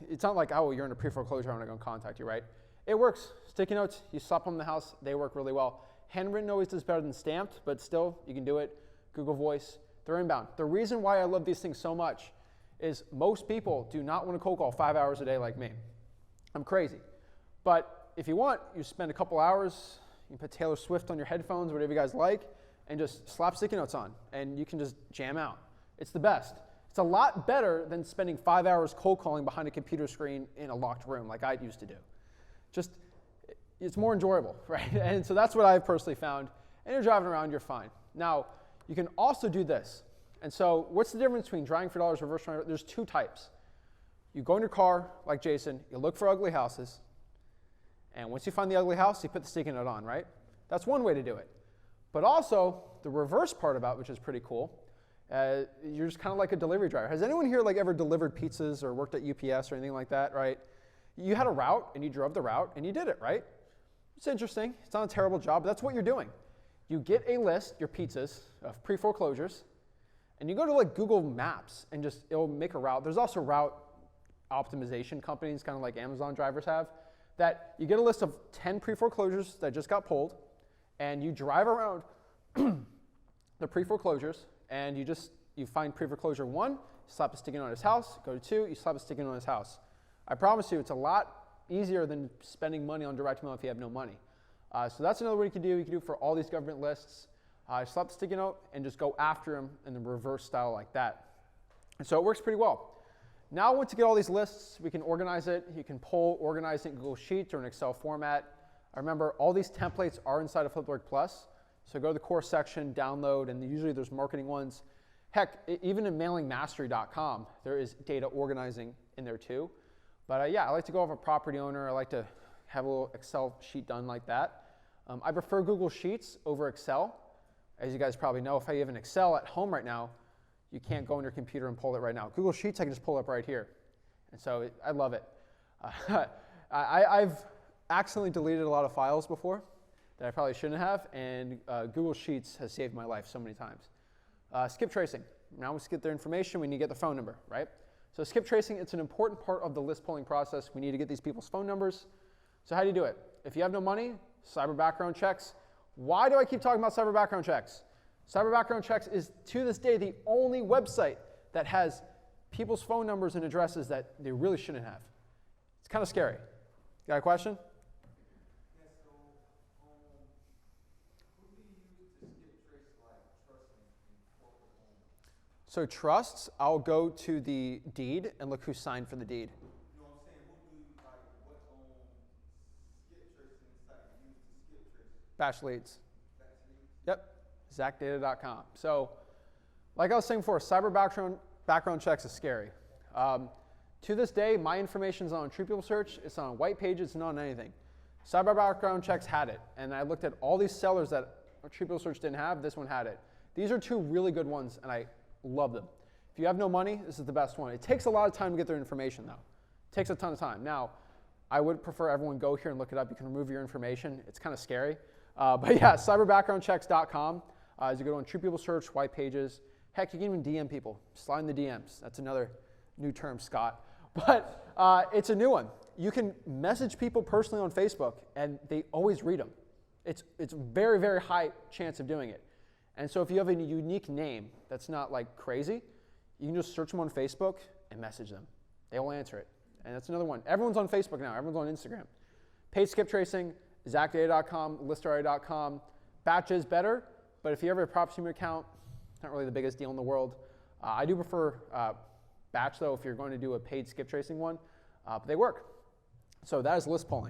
it's not like, you're in a pre-foreclosure, I'm going to go contact you, right? It works. Sticky notes, you slap them in the house, they work really well. Handwritten always does better than stamped, but still, you can do it. Google Voice, they're inbound. The reason why I love these things so much is most people do not want to cold call 5 hours a day like me. I'm crazy. But if you want, you spend a couple hours, you can put Taylor Swift on your headphones, whatever you guys like, and just slap sticky notes on, and you can just jam out. It's the best. It's a lot better than spending 5 hours cold calling behind a computer screen in a locked room like I used to do. It's more enjoyable, right? And so that's what I've personally found. And you're driving around, you're fine. Now, you can also do this. And so what's the difference between drying for dollars, reverse drying? There's two types. You go in your car, like Jason, you look for ugly houses, and once you find the ugly house, you put the sticky note on, right? That's one way to do it. But also, the reverse part about, which is pretty cool, you're just kind of like a delivery driver. Has anyone here like ever delivered pizzas or worked at UPS or anything like that, right? You had a route, and you drove the route, and you did it, right? It's interesting. It's not a terrible job, but that's what you're doing. You get a list, your pizzas, of pre-foreclosures, and you go to like Google Maps, and it'll make a route. There's also route optimization companies, kind of like Amazon drivers have, that you get a list of 10 pre-foreclosures that just got pulled, and you drive around the pre-foreclosures, and you find pre-foreclosure 1, you slap a sticky note on his house, go to 2, you slap a sticky note on his house. I promise you, it's a lot easier than spending money on direct mail if you have no money. So that's another way you can do. You can do it for all these government lists. Slap the sticky note and just go after them in the reverse style like that. And so it works pretty well. Now once you get all these lists, we can organize it. You can organize it in Google Sheets or an Excel format. Remember, all these templates are inside of Flipboard Plus. So go to the course section, download, and usually there's marketing ones. Heck, even in mailingmastery.com, there is data organizing in there too. But I like to go off a property owner. I like to have a little Excel sheet done like that. I prefer Google Sheets over Excel. As you guys probably know, if I have an Excel at home right now, you can't go on your computer and pull it right now. Google Sheets, I can just pull up right here. And so I love it. I've accidentally deleted a lot of files before that I probably shouldn't have, and Google Sheets has saved my life so many times. Skip tracing. Now we get their information, we need to get the phone number, right? So skip tracing, it's an important part of the list pulling process. We need to get these people's phone numbers. So how do you do it? If you have no money, cyber background checks. Why do I keep talking about cyber background checks? Cyber background checks is, to this day, the only website that has people's phone numbers and addresses that they really shouldn't have. It's kind of scary. Got a question? Yeah, so, who do you use to skip trace like trust and corporate owners? So trusts, I'll go to the deed and look who signed for the deed. You know what I'm saying? Who do you, like, what skip tracing site you use to skip trace? Batch leads. That's me? Yep, zachdata.com. So, like I was saying before, cyber background checks is scary. To this day, my information is on True People Search, it's on white pages, it's not on anything. Cyber background checks had it, and I looked at all these sellers that True People Search didn't have, this one had it. These are two really good ones, and I love them. If you have no money, this is the best one. It takes a lot of time to get their information, though. It takes a ton of time. Now, I would prefer everyone go here and look it up. You can remove your information. It's kind of scary. But yeah, cyberbackgroundchecks.com. As you go on True People Search, white pages. Heck, you can even DM people. Slide in the DMs. That's another new term, Scott. But it's a new one. You can message people personally on Facebook, and they always read them. It's very, very high chance of doing it. And so if you have a unique name that's not like crazy, you can just search them on Facebook and message them. They will answer it. And that's another one. Everyone's on Facebook now. Everyone's on Instagram. Paid skip tracing, zachdata.com, listarea.com. Batch is better, but if you ever have a PropStream account, not really the biggest deal in the world. I do prefer batch, though, if you're going to do a paid skip tracing one. But they work. So that is list pulling.